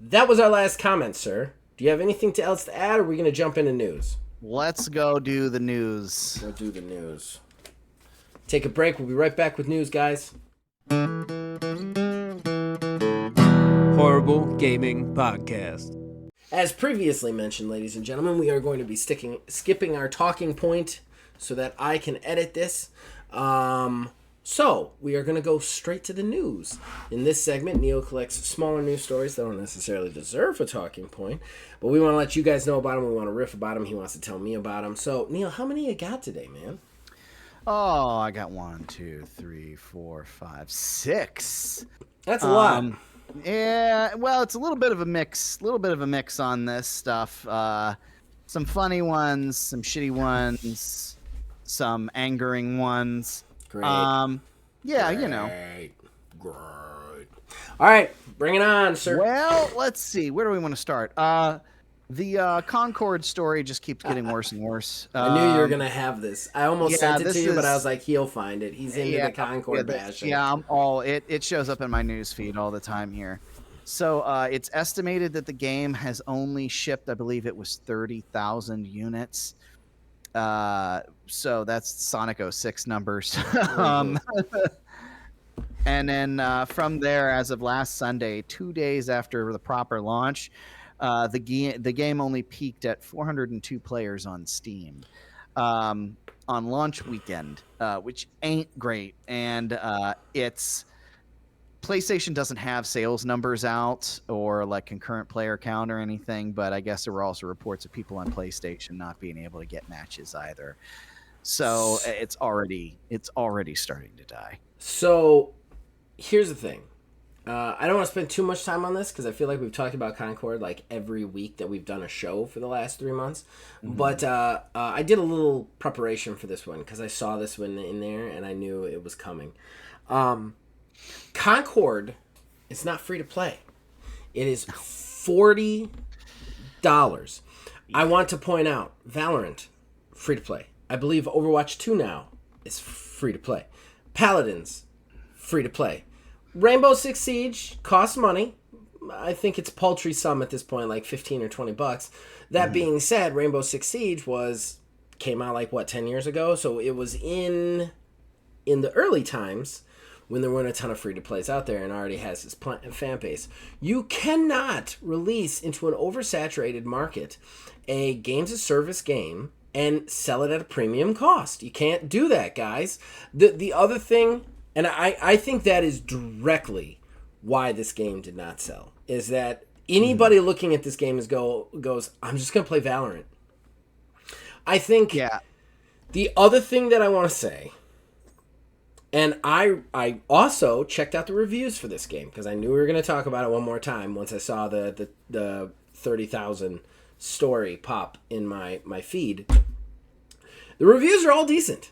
Speaker 1: that was our last comment, sir. Do you have anything else to add, or are we going to jump into news?
Speaker 2: Let's go do the news.
Speaker 1: We'll do the news. Take a break. We'll be right back with news, guys.
Speaker 3: Horrible Gaming Podcast.
Speaker 1: As previously mentioned, ladies and gentlemen, we are going to be skipping our talking point so that I can edit this. So, we are going to go straight to the news. In this segment, Neil collects smaller news stories that don't necessarily deserve a talking point, but we want to let you guys know about them. We want to riff about them. He wants to tell me about them. So, Neil, how many you got today, man?
Speaker 2: Oh, I got 1, 2, 3, 4, 5, 6.
Speaker 1: That's a lot.
Speaker 2: Yeah, well, it's a little bit of a mix on this stuff. Some funny ones, some shitty ones, some angering ones.
Speaker 1: Great.
Speaker 2: Yeah,
Speaker 1: Great.
Speaker 2: you know.
Speaker 1: Great. All right, bring it on, sir.
Speaker 2: Well, let's see. Where do we want to start? The Concord story just keeps getting worse and worse.
Speaker 1: I knew you were gonna have this. I almost sent it to you, but I was
Speaker 2: is-
Speaker 1: like, he'll find it. He's into the Concord bashing.
Speaker 2: Yeah, it shows up in my news feed all the time here. So it's estimated that the game has only shipped, I believe it was 30,000 units. So that's Sonic 06 numbers. And then from there, as of last Sunday, 2 days after the proper launch, the game only peaked at 402 players on Steam on launch weekend, which ain't great. And it's PlayStation doesn't have sales numbers out or like concurrent player count or anything, but I guess there were also reports of people on PlayStation not being able to get matches either. So it's already starting to die.
Speaker 1: So here's the thing. I don't want to spend too much time on this because I feel like we've talked about Concord like every week that we've done a show for the last 3 months. Mm-hmm. But I did a little preparation for this one because I saw this one in there and I knew it was coming. Concord is not free to play. It is $40. I want to point out Valorant, free to play. I believe Overwatch 2 now is free to play. Paladins, free to play. Rainbow Six Siege costs money. I think it's paltry sum at this point, like $15 or $20. That being said, Rainbow Six Siege came out like 10 years ago, so it was in the early times when there weren't a ton of free to plays out there and already has its fan base. You cannot release into an oversaturated market a games as service game and sell it at a premium cost. You can't do that, guys. The other thing, and I think that is directly why this game did not sell, is that anybody looking at this game goes, I'm just going to play Valorant. I think the other thing that I want to say, and I also checked out the reviews for this game because I knew we were going to talk about it one more time once I saw the 30,000 story pop in my feed. The reviews are all decent.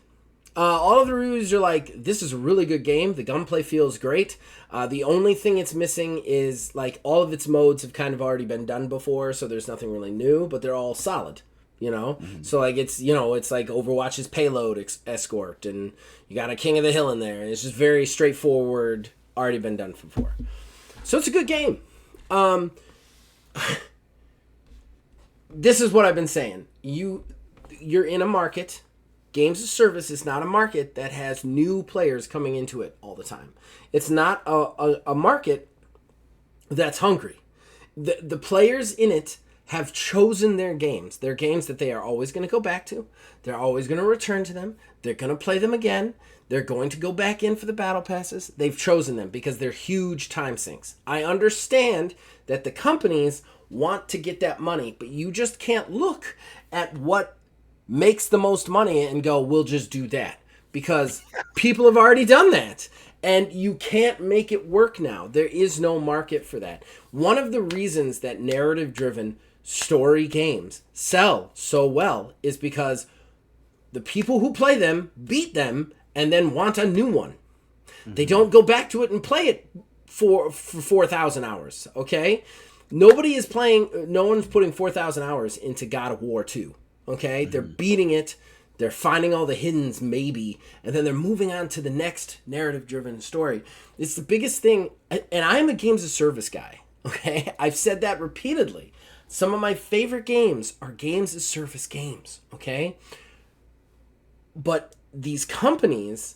Speaker 1: All of the reviews are like, this is a really good game. The gunplay feels great. The only thing it's missing is like all of its modes have kind of already been done before, so there's nothing really new, but they're all solid. So like it's like Overwatch's payload escort, and you got a King of the Hill in there, and it's just very straightforward, already been done before. So it's a good game. This is what I've been saying. You're in a market. Games as service is not a market that has new players coming into it all the time. It's not a market that's hungry. The players in it have chosen their games that they are always going to go back to. They're always going to return to them. They're going to play them again. They're going to go back in for the battle passes. They've chosen them because they're huge time sinks. I understand that the companies want to get that money, but you just can't look at what makes the most money and go, we'll just do that, because people have already done that. And you can't make it work now. There is no market for that. One of the reasons that narrative-driven story games sell so well is because the people who play them beat them and then want a new one. Mm-hmm. They don't go back to it and play it for 4,000 hours, okay? No one's putting 4,000 hours into God of War 2, okay? Mm-hmm. They're beating it. They're finding all the hiddens, maybe, and then they're moving on to the next narrative-driven story. It's the biggest thing, and I'm a games of service guy, okay? I've said that repeatedly. Some of my favorite games are games of service games, okay? But these companies,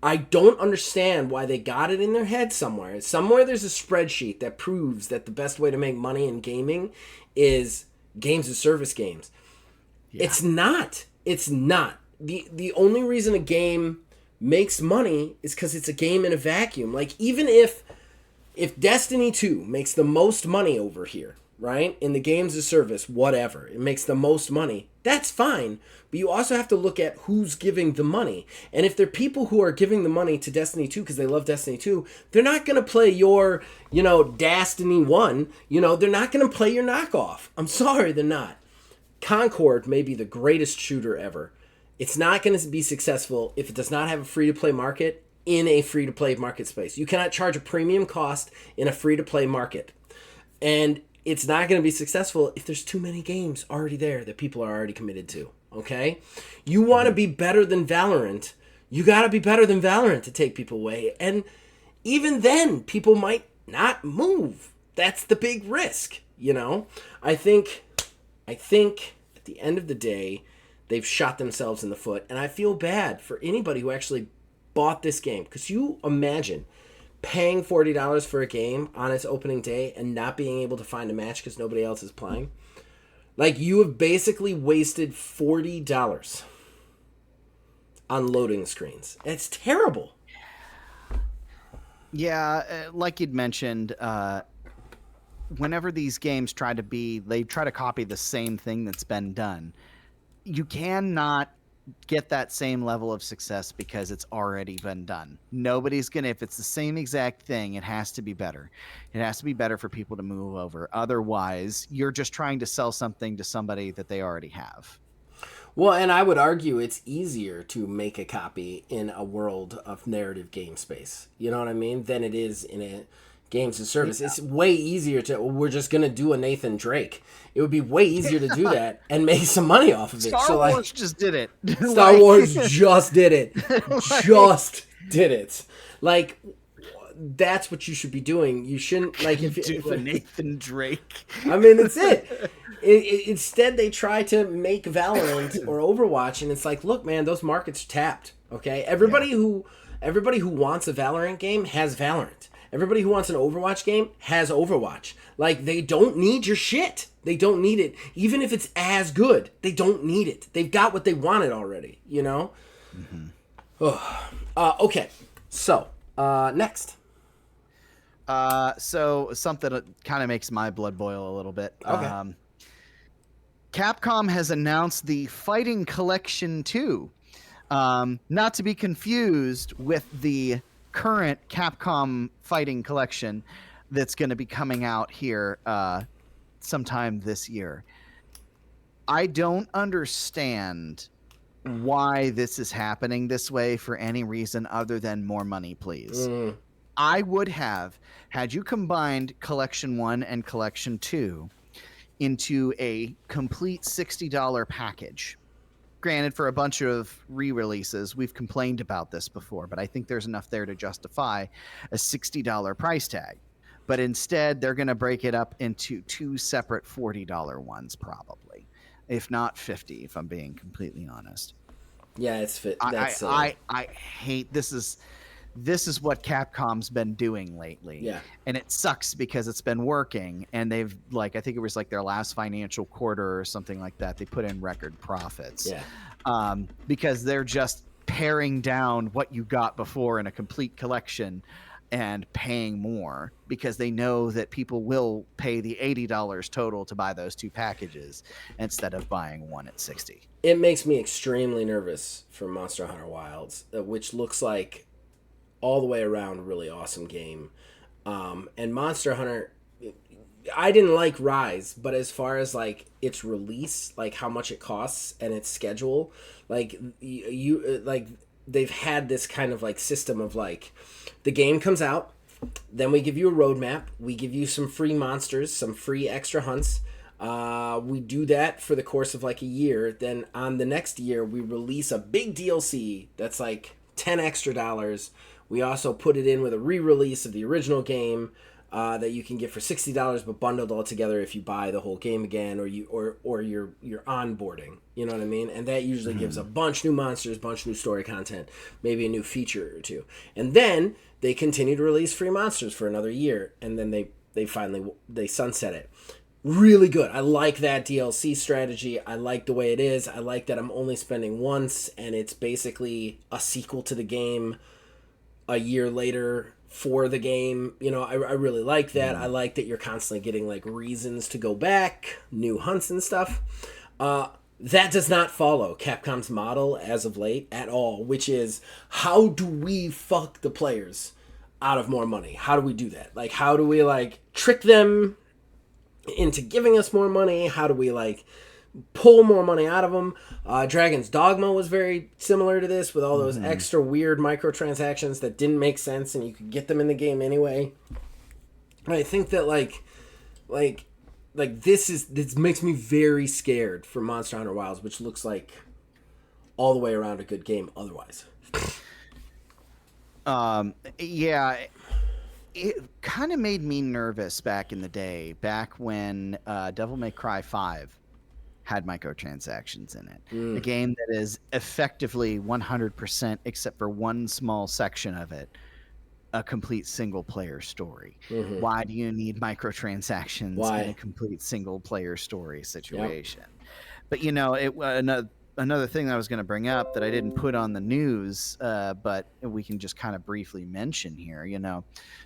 Speaker 1: I don't understand why they got it in their head somewhere. Somewhere there's a spreadsheet that proves that the best way to make money in gaming is games of service games. Yeah. It's not. It's not. The only reason a game makes money is because it's a game in a vacuum. Like, even if Destiny 2 makes the most money over here, right? In the games of service, whatever, it makes the most money, that's fine. But you also have to look at who's giving the money. And if they're people who are giving the money to Destiny 2 because they love Destiny 2, they're not going to play your, Destiny 1. They're not going to play your knockoff. I'm sorry, they're not. Concord may be the greatest shooter ever. It's not going to be successful if it does not have a free-to-play market in a free-to-play market space. You cannot charge a premium cost in a free-to-play market. And it's not going to be successful if there's too many games already there that people are already committed to. Okay? You want to be better than Valorant, you got to be better than Valorant to take people away. And even then, people might not move. That's the big risk, you know? I think at the end of the day, they've shot themselves in the foot, and I feel bad for anybody who actually bought this game. Because you imagine paying $40 for a game on its opening day and not being able to find a match because nobody else is playing. Like, you have basically wasted $40 on loading screens. It's terrible.
Speaker 2: Yeah, like you'd mentioned, whenever these games they try to copy the same thing that's been done. You cannot get that same level of success because it's already been done. Nobody's gonna, if it's the same exact thing, it has to be better. It has to be better for people to move over. Otherwise, you're just trying to sell something to somebody that they already have.
Speaker 1: Well, and I would argue it's easier to make a copy in a world of narrative game space. You know what I mean? Than it is in a games as service. Yeah. It's way easier to, we're just going to do a Nathan Drake. It would be way easier to do that and make some money off of it.
Speaker 2: Star Wars just did it.
Speaker 1: Star Wars just did it. Just did it. Like, that's what you should be doing. You shouldn't, like, if
Speaker 2: a Nathan Drake.
Speaker 1: I mean, that's it. Instead, they try to make Valorant or Overwatch, and it's like, look, man, those markets are tapped. Okay, everybody who wants a Valorant game has Valorant. Everybody who wants an Overwatch game has Overwatch. Like, they don't need your shit. They don't need it. Even if it's as good, they don't need it. They've got what they wanted already, you know? Mm-hmm. Okay, so, next.
Speaker 2: So, something that kind of makes my blood boil a little bit.
Speaker 1: Okay.
Speaker 2: Capcom has announced the Fighting Collection 2. Not to be confused with the current Capcom Fighting Collection that's going to be coming out here sometime this year. I don't understand why this is happening this way for any reason other than more money, please. I would have, had you combined Collection 1 and Collection 2 into a complete $60 package. Granted, for a bunch of re-releases, we've complained about this before, but I think there's enough there to justify a $60 price tag. But instead, they're going to break it up into two separate $40 ones, probably, if not $50, if I'm being completely honest.
Speaker 1: Yeah, it's fit.
Speaker 2: I hate this. This is what Capcom's been doing lately.
Speaker 1: Yeah.
Speaker 2: And it sucks because it's been working, and they've, like, I think it was like their last financial quarter or something like that, they put in record profits.
Speaker 1: Yeah.
Speaker 2: Because they're just paring down what you got before in a complete collection and paying more because they know that people will pay the $80 total to buy those two packages instead of buying one at $60.
Speaker 1: It makes me extremely nervous for Monster Hunter Wilds, which looks like all the way around a really awesome game. And Monster Hunter, I didn't like Rise, but as far as like its release, like how much it costs and its schedule, like you like they've had this kind of like system of like the game comes out, then we give you a roadmap, we give you some free monsters, some free extra hunts. We do that for the course of like a year. Then on the next year, we release a big DLC that's like $10 extra. We also put it in with a re-release of the original game that you can get for $60, but bundled all together if you buy the whole game again, or you're onboarding. You know what I mean? And that usually gives a bunch new monsters, bunch new story content, maybe a new feature or two. And then they continue to release free monsters for another year, and then they finally sunset it. Really good. I like that DLC strategy. I like the way it is. I like that I'm only spending once, and it's basically a sequel to the game a year later for the game. You know, I really like that. I like that you're constantly getting like reasons to go back, new hunts and stuff. That does not follow Capcom's model as of late at all, which is how do we fuck the players out of more money? How do we do that? Like, how do we like trick them into giving us more money? How do we like pull more money out of them? Dragon's Dogma was very similar to this, with all those extra weird microtransactions that didn't make sense and you could get them in the game anyway. I think that like like this makes me very scared for Monster Hunter Wilds, which looks like all the way around a good game otherwise.
Speaker 2: Yeah, it kind of made me nervous back in the day, back when Devil May Cry 5 had microtransactions in it. A game that is effectively 100%, except for one small section of it, a complete single player story. Why do you need microtransactions in a complete single player story situation? But you know, another thing that I was going to bring up that I didn't put on the news, but we can just kind of briefly mention here. You know,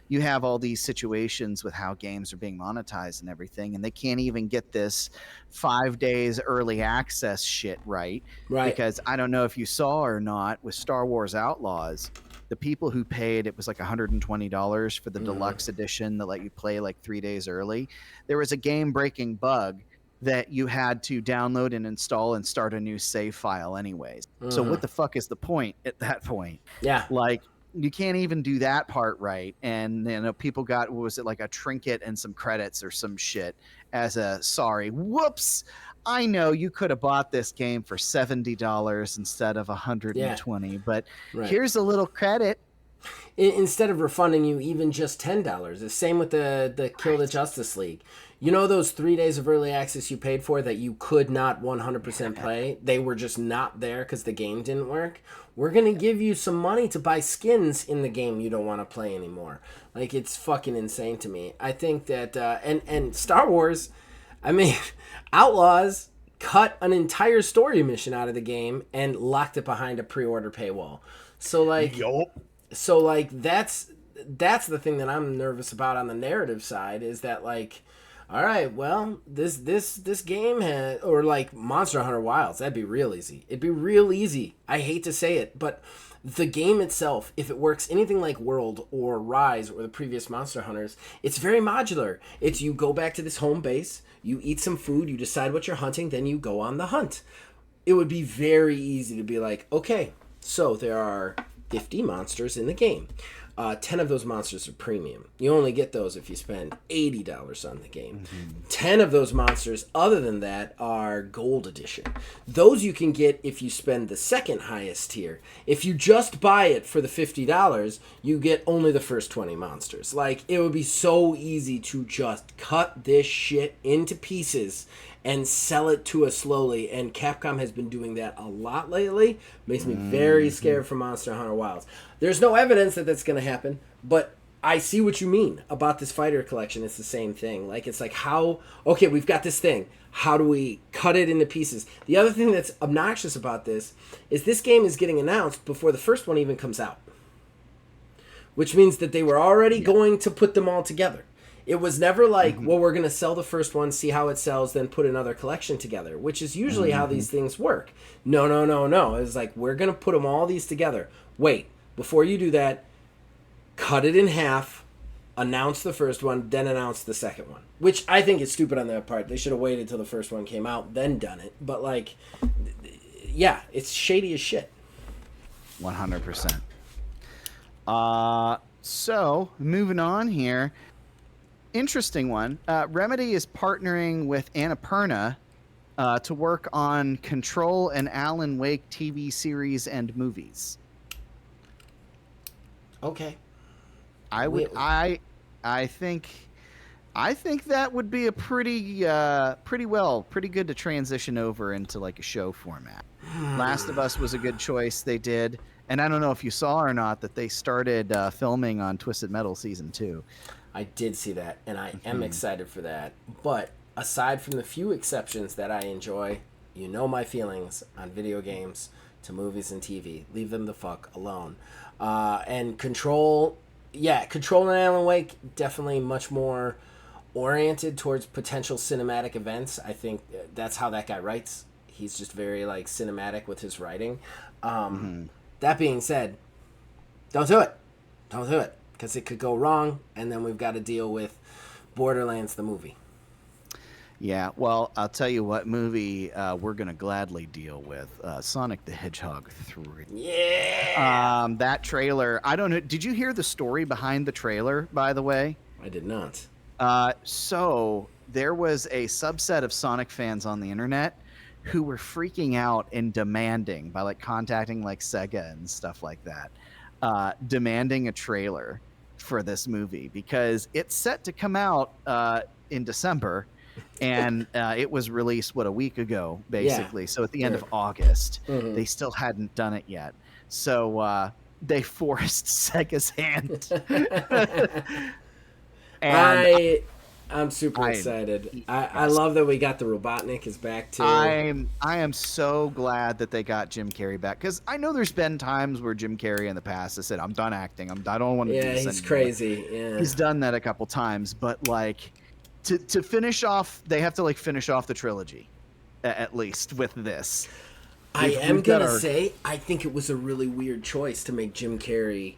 Speaker 2: you have all these situations with how games are being monetized and everything, and they can't even get this 5 days early access shit right. Because I don't know if you saw or not with Star Wars Outlaws, the people who paid, it was like $120 for the deluxe edition that let you play like 3 days early. There was a game breaking bug that you had to download and install and start a new save file anyways. So what the fuck is the point at that point?
Speaker 1: Yeah.
Speaker 2: Like, you can't even do that part right. And you know, people got, what was it, like a trinket and some credits or some shit as a sorry. Whoops. I know you could have bought this game for $70 instead of $120, but here's a little credit.
Speaker 1: Instead of refunding you even just $10. The same with the Kill the Justice League. You know those 3 days of early access you paid for that you could not 100% play? They were just not there because the game didn't work. We're going to give you some money to buy skins in the game you don't want to play anymore. Like, it's fucking insane to me. I think that, and Star Wars, I mean, Outlaws cut an entire story mission out of the game and locked it behind a pre-order paywall. So, like... So, like, that's the thing that I'm nervous about on the narrative side, is that, like, all right, well, this game had, or like Monster Hunter Wilds, that'd be real easy. It'd be real easy. I hate to say it, but the game itself, if it works anything like World or Rise or the previous Monster Hunters, it's very modular. It's you go back to this home base, you eat some food, you decide what you're hunting, then you go on the hunt. It would be very easy to be like, okay, so there are 50 monsters in the game. 10 of those monsters are premium. You only get those if you spend $80 on the game. 10 of those monsters, other than that, are gold edition. Those you can get if you spend the second highest tier. If you just buy it for the $50, you get only the first 20 monsters. Like, it would be so easy to just cut this shit into pieces and sell it to us slowly, and Capcom has been doing that a lot lately. Makes me very scared for Monster Hunter Wilds. There's no evidence that that's going to happen, but I see what you mean about this fighter collection. It's the same thing. Like, it's like, how, okay, we've got this thing. How do we cut it into pieces? The other thing that's obnoxious about this is this game is getting announced before the first one even comes out, which means that they were already going to put them all together. It was never like, well, we're going to sell the first one, see how it sells, then put another collection together, which is usually how these things work. No. It was like, we're going to put them all these together. Wait, before you do that, cut it in half, announce the first one, then announce the second one. Which I think is stupid on their part. They should have waited till the first one came out, then done it. But, like, yeah, it's shady as shit.
Speaker 2: 100%. So, moving on here. Interesting one. Remedy is partnering with Annapurna to work on Control and Alan Wake TV series and movies.
Speaker 1: Okay.
Speaker 2: I think that would be a pretty good to transition over into like a show format. Last of Us was a good choice they did, and I don't know if you saw or not that they started filming on Twisted Metal season 2.
Speaker 1: I did see that, and I am excited for that. But aside from the few exceptions that I enjoy, you know my feelings on video games to movies and TV. Leave them the fuck alone. And Control and Alan Wake, definitely much more oriented towards potential cinematic events. I think that's how that guy writes. He's just very, like, cinematic with his writing. That being said, don't do it. Don't do it. Because it could go wrong, and then we've got to deal with Borderlands the movie.
Speaker 2: Yeah, well, I'll tell you what movie we're going to gladly deal with. Sonic the Hedgehog 3.
Speaker 1: Yeah!
Speaker 2: That trailer, I don't know. Did you hear the story behind the trailer, by the way?
Speaker 1: I did not.
Speaker 2: So there was a subset of Sonic fans on the internet who were freaking out and demanding, by like contacting like Sega and stuff like that, demanding a trailer for this movie because it's set to come out in December, and it was released a week ago basically. So at the end of August, they still hadn't done it yet. So they forced Sega's hand. And
Speaker 1: I'm super excited. I love that we got the Robotnik is back too.
Speaker 2: I am so glad that they got Jim Carrey back, because I know there's been times where Jim Carrey in the past has said, "I'm done acting. I don't want to do this
Speaker 1: he's
Speaker 2: anymore."
Speaker 1: crazy. Yeah,
Speaker 2: he's done that a couple times, but like to finish off, they have to like finish off the trilogy, at least with this.
Speaker 1: I am gonna say I think it was a really weird choice to make Jim Carrey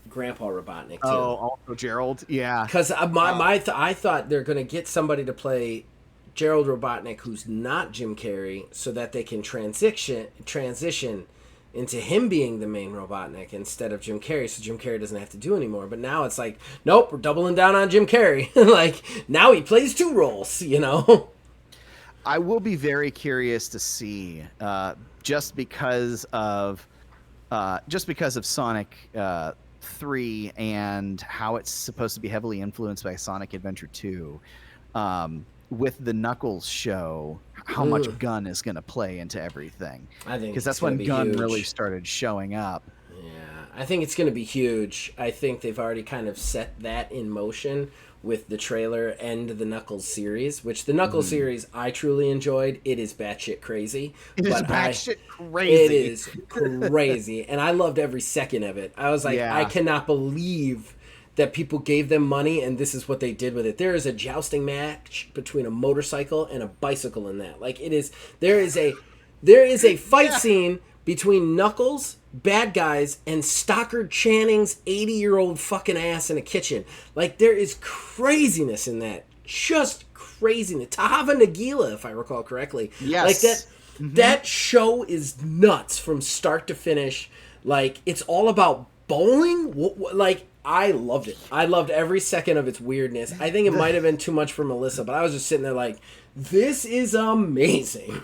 Speaker 1: Grandpa Robotnik too.
Speaker 2: Oh, also Gerald, yeah.
Speaker 1: Because I thought they're gonna get somebody to play Gerald Robotnik who's not Jim Carrey, so that they can transition into him being the main Robotnik instead of Jim Carrey, so Jim Carrey doesn't have to do anymore. But now it's like, nope, we're doubling down on Jim Carrey. Like now he plays two roles, you know.
Speaker 2: I will be very curious to see, just because of Sonic 3 and how it's supposed to be heavily influenced by Sonic Adventure 2, with the Knuckles show, how much Gunn is going to play into everything.
Speaker 1: I think
Speaker 2: because that's when Gunn really started showing up.
Speaker 1: Yeah, I think it's going to be huge. I think they've already kind of set that in motion with the trailer and the Knuckles series, which the Knuckles series I truly enjoyed. It is batshit crazy.
Speaker 2: It is
Speaker 1: crazy. And I loved every second of it. I was like, I cannot believe that people gave them money and this is what they did with it. There is a jousting match between a motorcycle and a bicycle in that. Like there is a fight scene between Knuckles, bad guys, and Stockard Channing's 80-year-old fucking ass in a kitchen. Like, there is craziness in that. Just craziness. Tahava Nagila, if I recall correctly.
Speaker 2: Yes.
Speaker 1: Like, that show is nuts from start to finish. Like, it's all about bowling. Like, I loved it. I loved every second of its weirdness. I think it might have been too much for Melissa, but I was just sitting there like, this is amazing.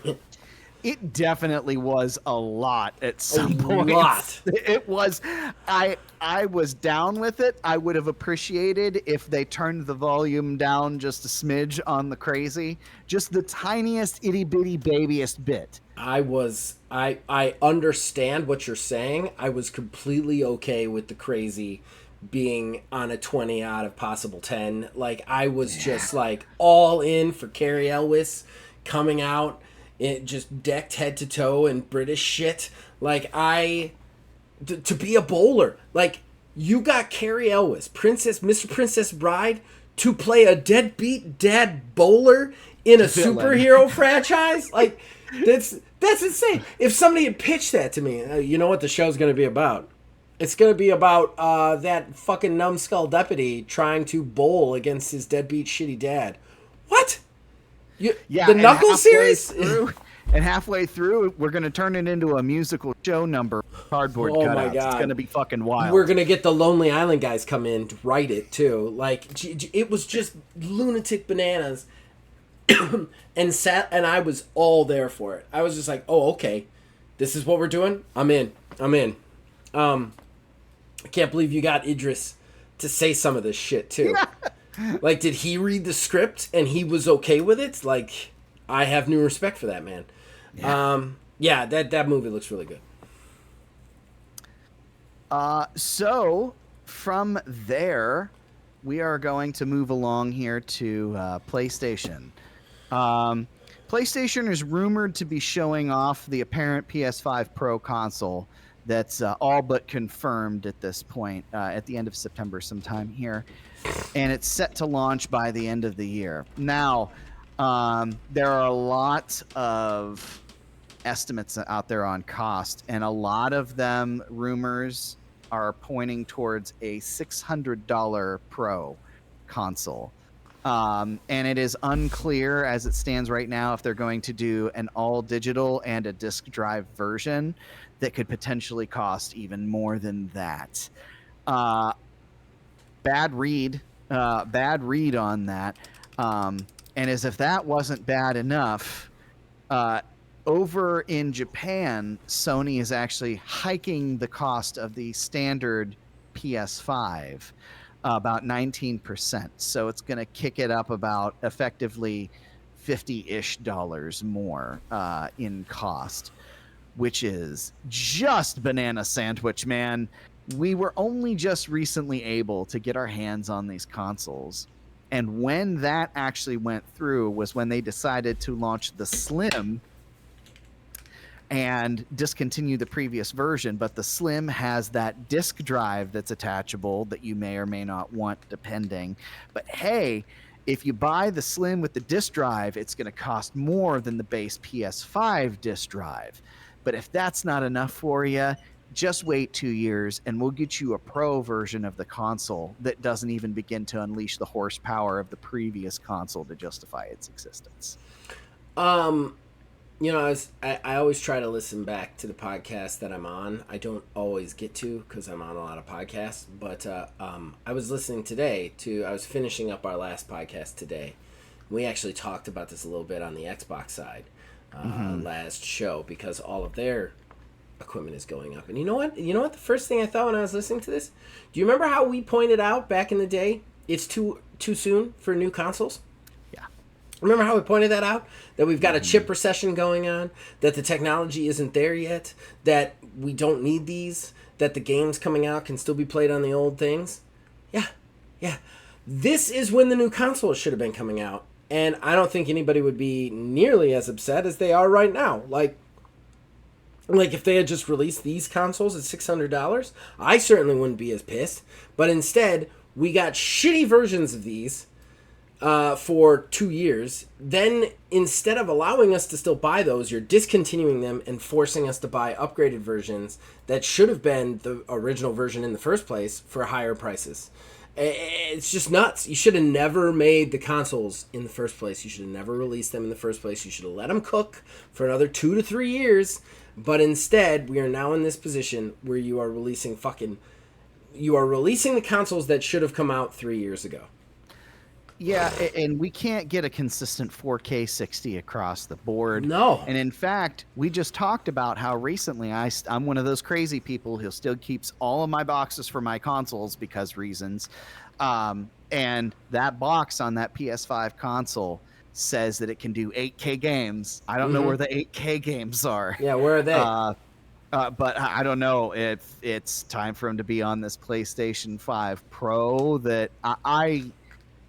Speaker 2: It definitely was a lot at some point. It was. I was down with it. I would have appreciated if they turned the volume down just a smidge on the crazy, just the tiniest itty bitty babyest bit.
Speaker 1: I understand what you're saying. I was completely okay with the crazy being on a 20 out of possible 10. Like I was just like all in for Cary Elwes coming out. It just decked head to toe in British shit. Like to be a bowler, like you got Cary Elwes, Mr. Princess Bride, to play a deadbeat dad bowler in a superhero franchise. Like that's insane. If somebody had pitched that to me, you know what the show's going to be about? It's going to be about that fucking numbskull deputy trying to bowl against his deadbeat shitty dad. What? The Knuckles series?
Speaker 2: And halfway through, we're going to turn it into a musical show number. Cardboard cutouts. My God. It's going to be fucking wild.
Speaker 1: We're going to get the Lonely Island guys come in to write it, too. Like, it was just lunatic bananas. and I was all there for it. I was just like, oh, okay. This is what we're doing? I'm in. I can't believe you got Idris to say some of this shit, too. Like, did he read the script and he was okay with it? Like, I have new respect for that man. Yeah, that movie looks really good.
Speaker 2: So, from there, we are going to move along here to PlayStation. PlayStation is rumored to be showing off the apparent PS5 Pro console that's all but confirmed at this point, at the end of September sometime here. And it's set to launch by the end of the year. Now, there are a lot of estimates out there on cost, and a lot of them, rumors, are pointing towards a $600 Pro console. And it is unclear as it stands right now if they're going to do an all-digital and a disk drive version that could potentially cost even more than that. Bad read on that. And as if that wasn't bad enough, over in Japan, Sony is actually hiking the cost of the standard PS5 about 19%. So it's going to kick it up about effectively $50-ish more in cost, which is just banana sandwich, man. We were only just recently able to get our hands on these consoles. And when that actually went through was when they decided to launch the Slim and discontinue the previous version. But the Slim has that disk drive that's attachable that you may or may not want, depending. But hey, if you buy the Slim with the disk drive, it's going to cost more than the base PS5 disk drive. But if that's not enough for you, just wait 2 years and we'll get you a pro version of the console that doesn't even begin to unleash the horsepower of the previous console to justify its existence.
Speaker 1: You know, I always try to listen back to the podcast that I'm on. I don't always get to because I'm on a lot of podcasts. But I was listening today I was finishing up our last podcast today. We actually talked about this a little bit on the Xbox side last show because all of their equipment is going up. And you know what? The first thing I thought when I was listening to this? Do you remember how we pointed out back in the day it's too soon for new consoles? Remember how we pointed that out? That we've got a chip recession going on, that the technology isn't there yet, that we don't need these, that the games coming out can still be played on the old things? Yeah. This is when the new consoles should have been coming out, and I don't think anybody would be nearly as upset as they are right now. Like if they had just released these consoles at $600, I certainly wouldn't be as pissed. But instead, we got shitty versions of these for 2 years. Then instead of allowing us to still buy those, you're discontinuing them and forcing us to buy upgraded versions that should have been the original version in the first place for higher prices. It's just nuts. You should have never made the consoles in the first place. You should have never released them in the first place. You should have let them cook for another 2 to 3 years. But instead, we are now in this position where you are releasing the consoles that should have come out 3 years ago.
Speaker 2: Yeah, and we can't get a consistent 4K 60 across the board.
Speaker 1: No.
Speaker 2: And in fact, we just talked about how recently I'm one of those crazy people who still keeps all of my boxes for my consoles because reasons. And that box on that PS5 console says that it can do 8K games. I don't know where the 8K games are.
Speaker 1: Yeah, where are they?
Speaker 2: But I don't know if it's time for him to be on this PlayStation 5 Pro that I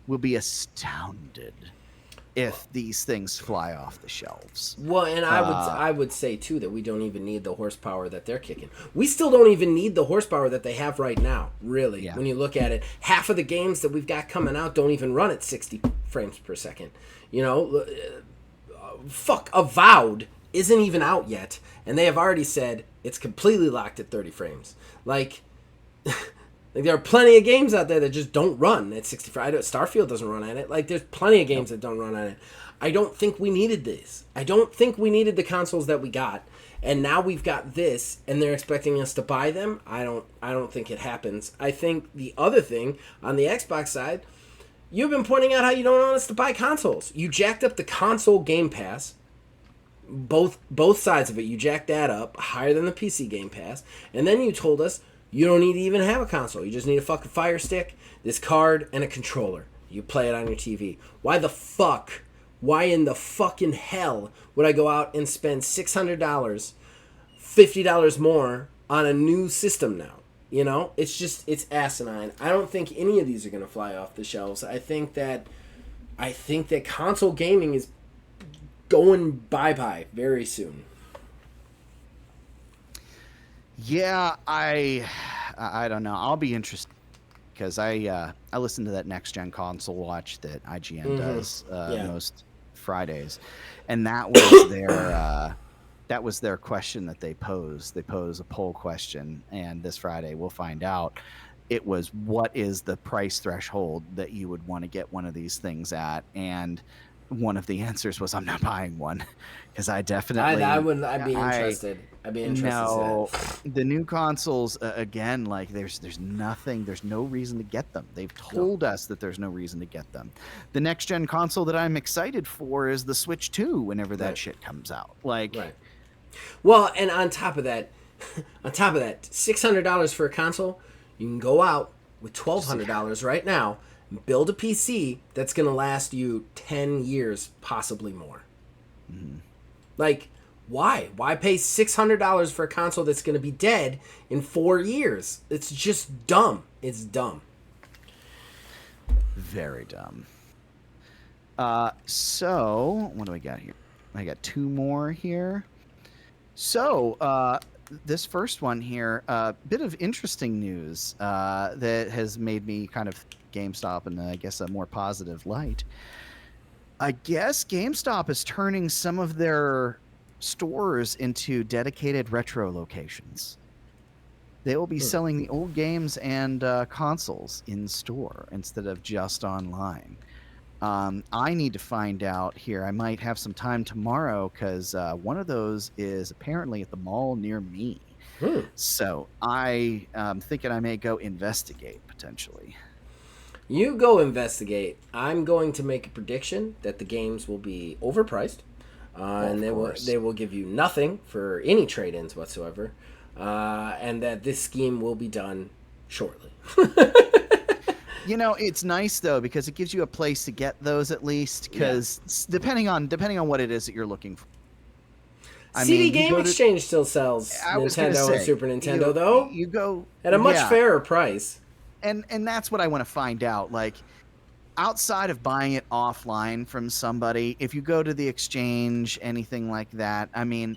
Speaker 2: will be astounded if these things fly off the shelves.
Speaker 1: Well, and I would say too that we don't even need the horsepower that they're kicking. We still don't even need the horsepower that they have right now, really. Yeah. When you look at it, half of the games that we've got coming out don't even run at 60 frames per second. You know, Avowed isn't even out yet, and they have already said it's completely locked at 30 frames. Like there are plenty of games out there that just don't run at 60 frames. Starfield doesn't run at it. Like, there's plenty of games that don't run at it. I don't think we needed this. I don't think we needed the consoles that we got. And now we've got this, and they're expecting us to buy them. I don't think it happens. I think the other thing, on the Xbox side, you've been pointing out how you don't want us to buy consoles. You jacked up the console Game Pass. Both sides of it. You jacked that up higher than the PC Game Pass. And then you told us, you don't need to even have a console. You just need a fucking Fire Stick, this card, and a controller. You play it on your TV. Why in the fucking hell would I go out and spend $600, $50 more on a new system now? You know? It's asinine. I don't think any of these are going to fly off the shelves. I think that console gaming is going bye-bye very soon.
Speaker 2: Yeah, I don't know. I'll be interested because I listen to that Next Gen Console Watch that IGN does most Fridays, and that was their question that they posed. They pose a poll question, and this Friday we'll find out. It was, what is the price threshold that you would want to get one of these things at? And one of the answers was I'm not buying one because I definitely
Speaker 1: I'd be interested. I'd be interested.
Speaker 2: No, the new consoles again. Like there's no reason to get them. They've told us that there's no reason to get them. The next gen console that I'm excited for is the Switch 2 whenever that shit comes out. Like,
Speaker 1: well, and on top of that, $600 for a console, you can go out with $1,200 right now and build a PC that's going to last you 10 years, possibly more. Mm-hmm. Like, why? Why pay $600 for a console that's going to be dead in 4 years? It's just dumb. It's dumb.
Speaker 2: Very dumb. So, what do I got here? I got 2 more here. So, this first one here, a bit of interesting news that has made me kind of GameStop in, I guess, a more positive light. I guess GameStop is turning some of their stores into dedicated retro locations. They will be selling the old games and consoles in store instead of just online. I need to find out here. I might have some time tomorrow because one of those is apparently at the mall near me. So I am thinking I may go investigate potentially.
Speaker 1: You go investigate. I'm going to make a prediction that the games will be overpriced. And they will give you nothing for any trade-ins whatsoever, and that this scheme will be done shortly.
Speaker 2: You know, it's nice though because it gives you a place to get those at least. Because depending on what it is that you're looking for.
Speaker 1: CD Game Exchange still sells Nintendo and Super Nintendo though.
Speaker 2: You go
Speaker 1: at a much fairer price.
Speaker 2: And that's what I want to find out. Like, outside of buying it offline from somebody, if you go to the exchange, anything like that, I mean,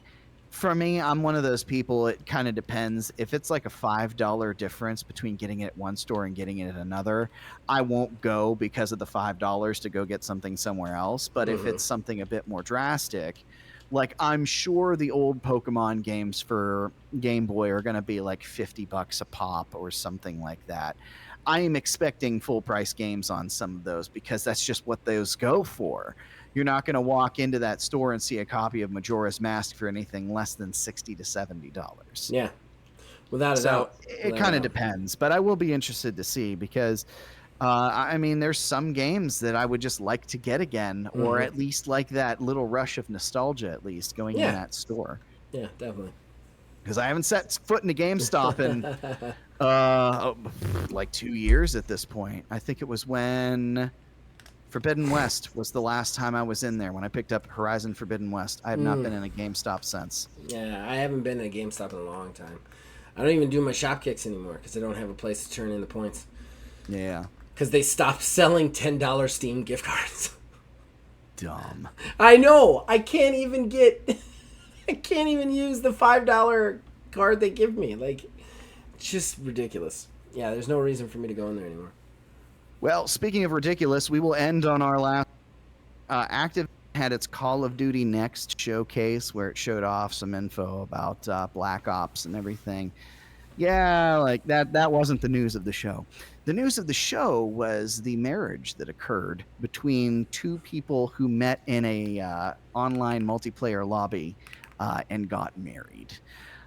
Speaker 2: for me, I'm one of those people, it kind of depends. If it's like a $5 difference between getting it at one store and getting it at another, I won't go because of the $5 to go get something somewhere else. But if it's something a bit more drastic, like I'm sure the old Pokemon games for Game Boy are going to be like $50 a pop or something like that. I am expecting full price games on some of those because that's just what those go for. You're not going to walk into that store and see a copy of Majora's Mask for anything less than $60 to $70.
Speaker 1: Yeah, without a doubt.
Speaker 2: It kind of depends, but I will be interested to see because, I mean, there's some games that I would just like to get again, or at least like that little rush of nostalgia, at least going in that store.
Speaker 1: Yeah, definitely.
Speaker 2: Because I haven't set foot in a GameStop in like 2 years at this point. I think it was when Forbidden West was the last time I was in there, when I picked up Horizon Forbidden West. I have not been in a GameStop since.
Speaker 1: Yeah, I haven't been in a GameStop in a long time. I don't even do my shop kicks anymore because I don't have a place to turn in the points.
Speaker 2: Yeah.
Speaker 1: Because they stopped selling $10 Steam gift cards.
Speaker 2: Dumb.
Speaker 1: I know. I can't even use the $5 card they give me. Like, it's just ridiculous. Yeah, there's no reason for me to go in there anymore.
Speaker 2: Well, speaking of ridiculous, we will end on our last. Active had its Call of Duty Next showcase where it showed off some info about Black Ops and everything. Yeah, like that wasn't the news of the show. The news of the show was the marriage that occurred between 2 people who met in a online multiplayer lobby and got married.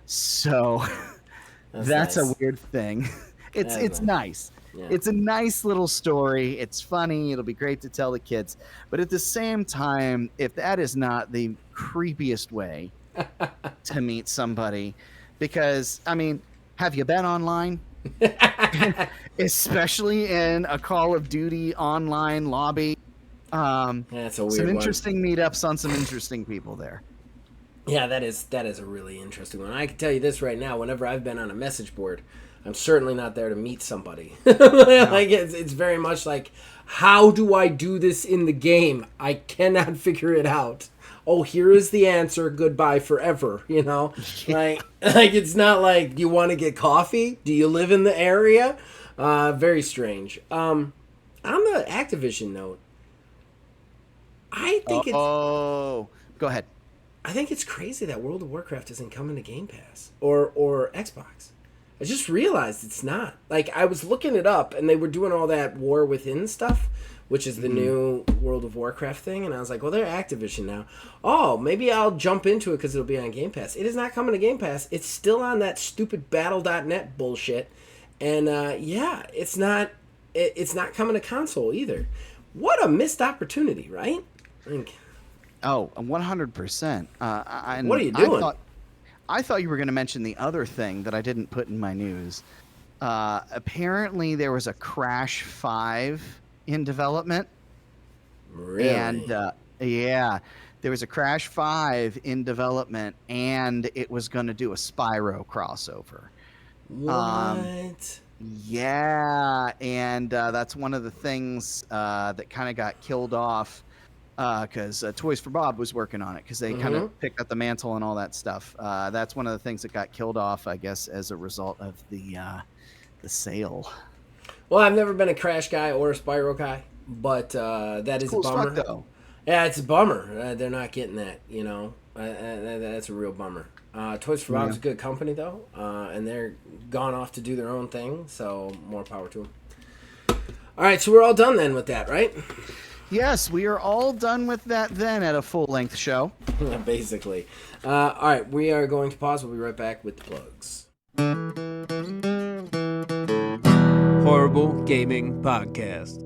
Speaker 2: So that's nice. A weird thing. It's nice. Yeah. It's a nice little story. It's funny. It'll be great to tell the kids. But at the same time, if that is not the creepiest way to meet somebody, because, I mean, have you been online? Especially in a Call of Duty online lobby.
Speaker 1: That's a weird
Speaker 2: some interesting meetups on some interesting people there.
Speaker 1: Yeah, that is a really interesting one. I can tell you this right now. Whenever I've been on a message board, I'm certainly not there to meet somebody. Like it's very much like, how do I do this in the game? I cannot figure it out. Oh, here is the answer. Goodbye forever. You know, like it's not like, do you want to get coffee? Do you live in the area? Very strange. On the Activision note, I think
Speaker 2: go ahead.
Speaker 1: I think it's crazy that World of Warcraft isn't coming to Game Pass or Xbox. I just realized it's not. Like, I was looking it up, and they were doing all that War Within stuff, which is the new World of Warcraft thing. And I was like, well, they're Activision now. Oh, maybe I'll jump into it because it'll be on Game Pass. It is not coming to Game Pass. It's still on that stupid Battle.net bullshit. And it's not coming to console either. What a missed opportunity, right?
Speaker 2: Oh, 100%.
Speaker 1: What are you doing?
Speaker 2: I thought you were going to mention the other thing that I didn't put in my news. Apparently, there was a Crash 5 in development.
Speaker 1: Really?
Speaker 2: And there was a Crash 5 in development, and it was going to do a Spyro crossover.
Speaker 1: What?
Speaker 2: Yeah, and that's one of the things that kind of got killed off because Toys for Bob was working on it because they kind of picked up the mantle and all that stuff. That's one of the things that got killed off, I guess, as a result of the sale.
Speaker 1: Well, I've never been a Crash guy or a Spyro guy, but that is
Speaker 2: Cool
Speaker 1: a bummer.
Speaker 2: stuff, though.
Speaker 1: Yeah, it's a bummer. They're not getting that, you know. That's a real bummer. Toys for Bob's a good company, though, and they're gone off to do their own thing, so more power to them. All right, so we're all done then with that, right?
Speaker 2: Yes, we are all done with that then at a full-length show.
Speaker 1: Basically. All right, we are going to pause. We'll be right back with the plugs.
Speaker 3: Horrible Gaming Podcast.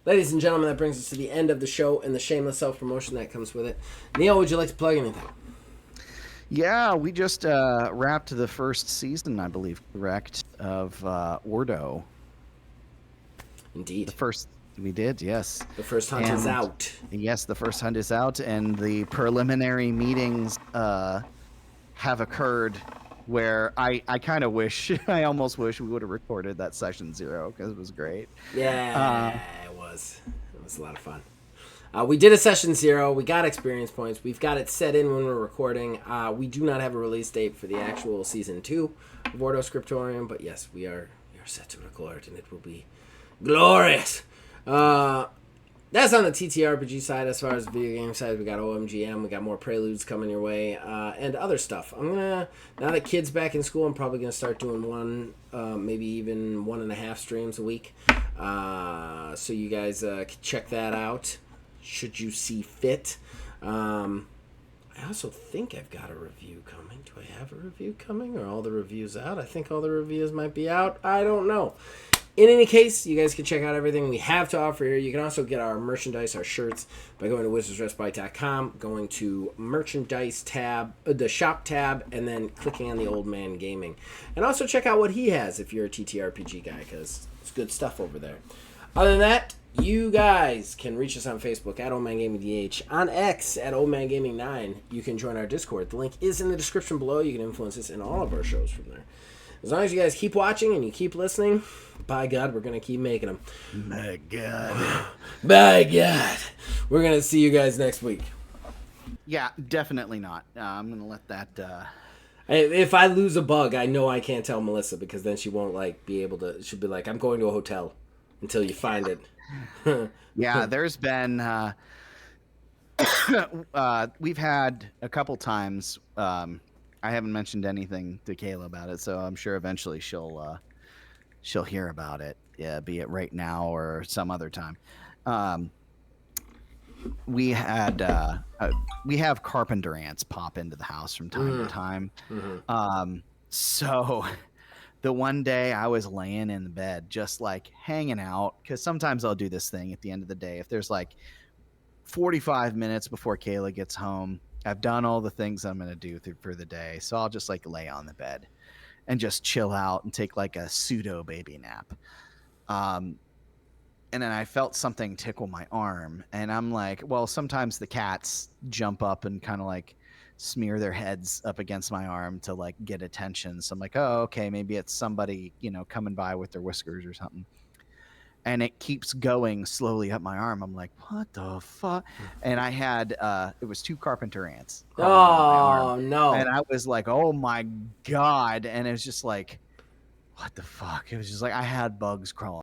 Speaker 1: Ladies and gentlemen, that brings us to the end of the show and the shameless self-promotion that comes with it. Neil, would you like to plug anything?
Speaker 2: Yeah, we just wrapped the first season, I believe, correct, of Ordo.
Speaker 1: Indeed.
Speaker 2: We did, yes.
Speaker 1: The first hunt is out.
Speaker 2: Yes, the first hunt is out, and the preliminary meetings have occurred where I kind of wish, I almost wish we would have recorded that session 0 because it was great.
Speaker 1: Yeah, it was. It was a lot of fun. We did a session 0. We got experience points. We've got it set in when we're recording. We do not have a release date for the actual season 2 of Ordo Scriptorium, but yes, we are set to record, and it will be glorious. That's on the TTRPG side. As far as the video game side, we got OMGM, we got more Preludes coming your way, and other stuff. Now that kids back in school, I'm probably gonna start doing one, maybe even 1.5 streams a week. So you guys can check that out should you see fit. I also think I've got a review coming. Do I have a review coming? Are all the reviews out? I think all the reviews might be out. I don't know. In any case, you guys can check out everything we have to offer here. You can also get our merchandise, our shirts, by going to wizardsrespite.com, going to merchandise tab, the shop tab, and then clicking on the Old Man Gaming. And also check out what he has if you're a TTRPG guy, because it's good stuff over there. Other than that, you guys can reach us on Facebook at Old Man Gaming DH, on X at Old Man Gaming 9. You can join our Discord. The link is in the description below. You can influence us in all of our shows from there. As long as you guys keep watching and you keep listening, by God, we're going to keep making them.
Speaker 2: My God.
Speaker 1: By God. We're going to see you guys next week.
Speaker 2: Yeah, definitely not. I'm going to let that...
Speaker 1: If I lose a bug, I know I can't tell Melissa because then she won't be able to... She'll be like, I'm going to a hotel until you find it.
Speaker 2: Yeah, there's been... we've had a couple times... I haven't mentioned anything to Kayla about it, so I'm sure eventually she'll hear about it, be it right now or some other time. We have carpenter ants pop into the house from time to time. Mm-hmm. So the one day I was laying in the bed, just like hanging out, because sometimes I'll do this thing at the end of the day. If there's like 45 minutes before Kayla gets home, I've done all the things I'm going to do for the day. So I'll just like lay on the bed and just chill out and take like a pseudo baby nap. And then I felt something tickle my arm, and I'm like, well, sometimes the cats jump up and kind of like smear their heads up against my arm to like get attention. So I'm like, oh, okay, maybe it's somebody, coming by with their whiskers or something. And it keeps going slowly up my arm. I'm like, what the fuck? And I had, it was 2 carpenter ants.
Speaker 1: Oh, no.
Speaker 2: And I was like, oh my God. And it was just like, what the fuck? It was just like, I had bugs crawling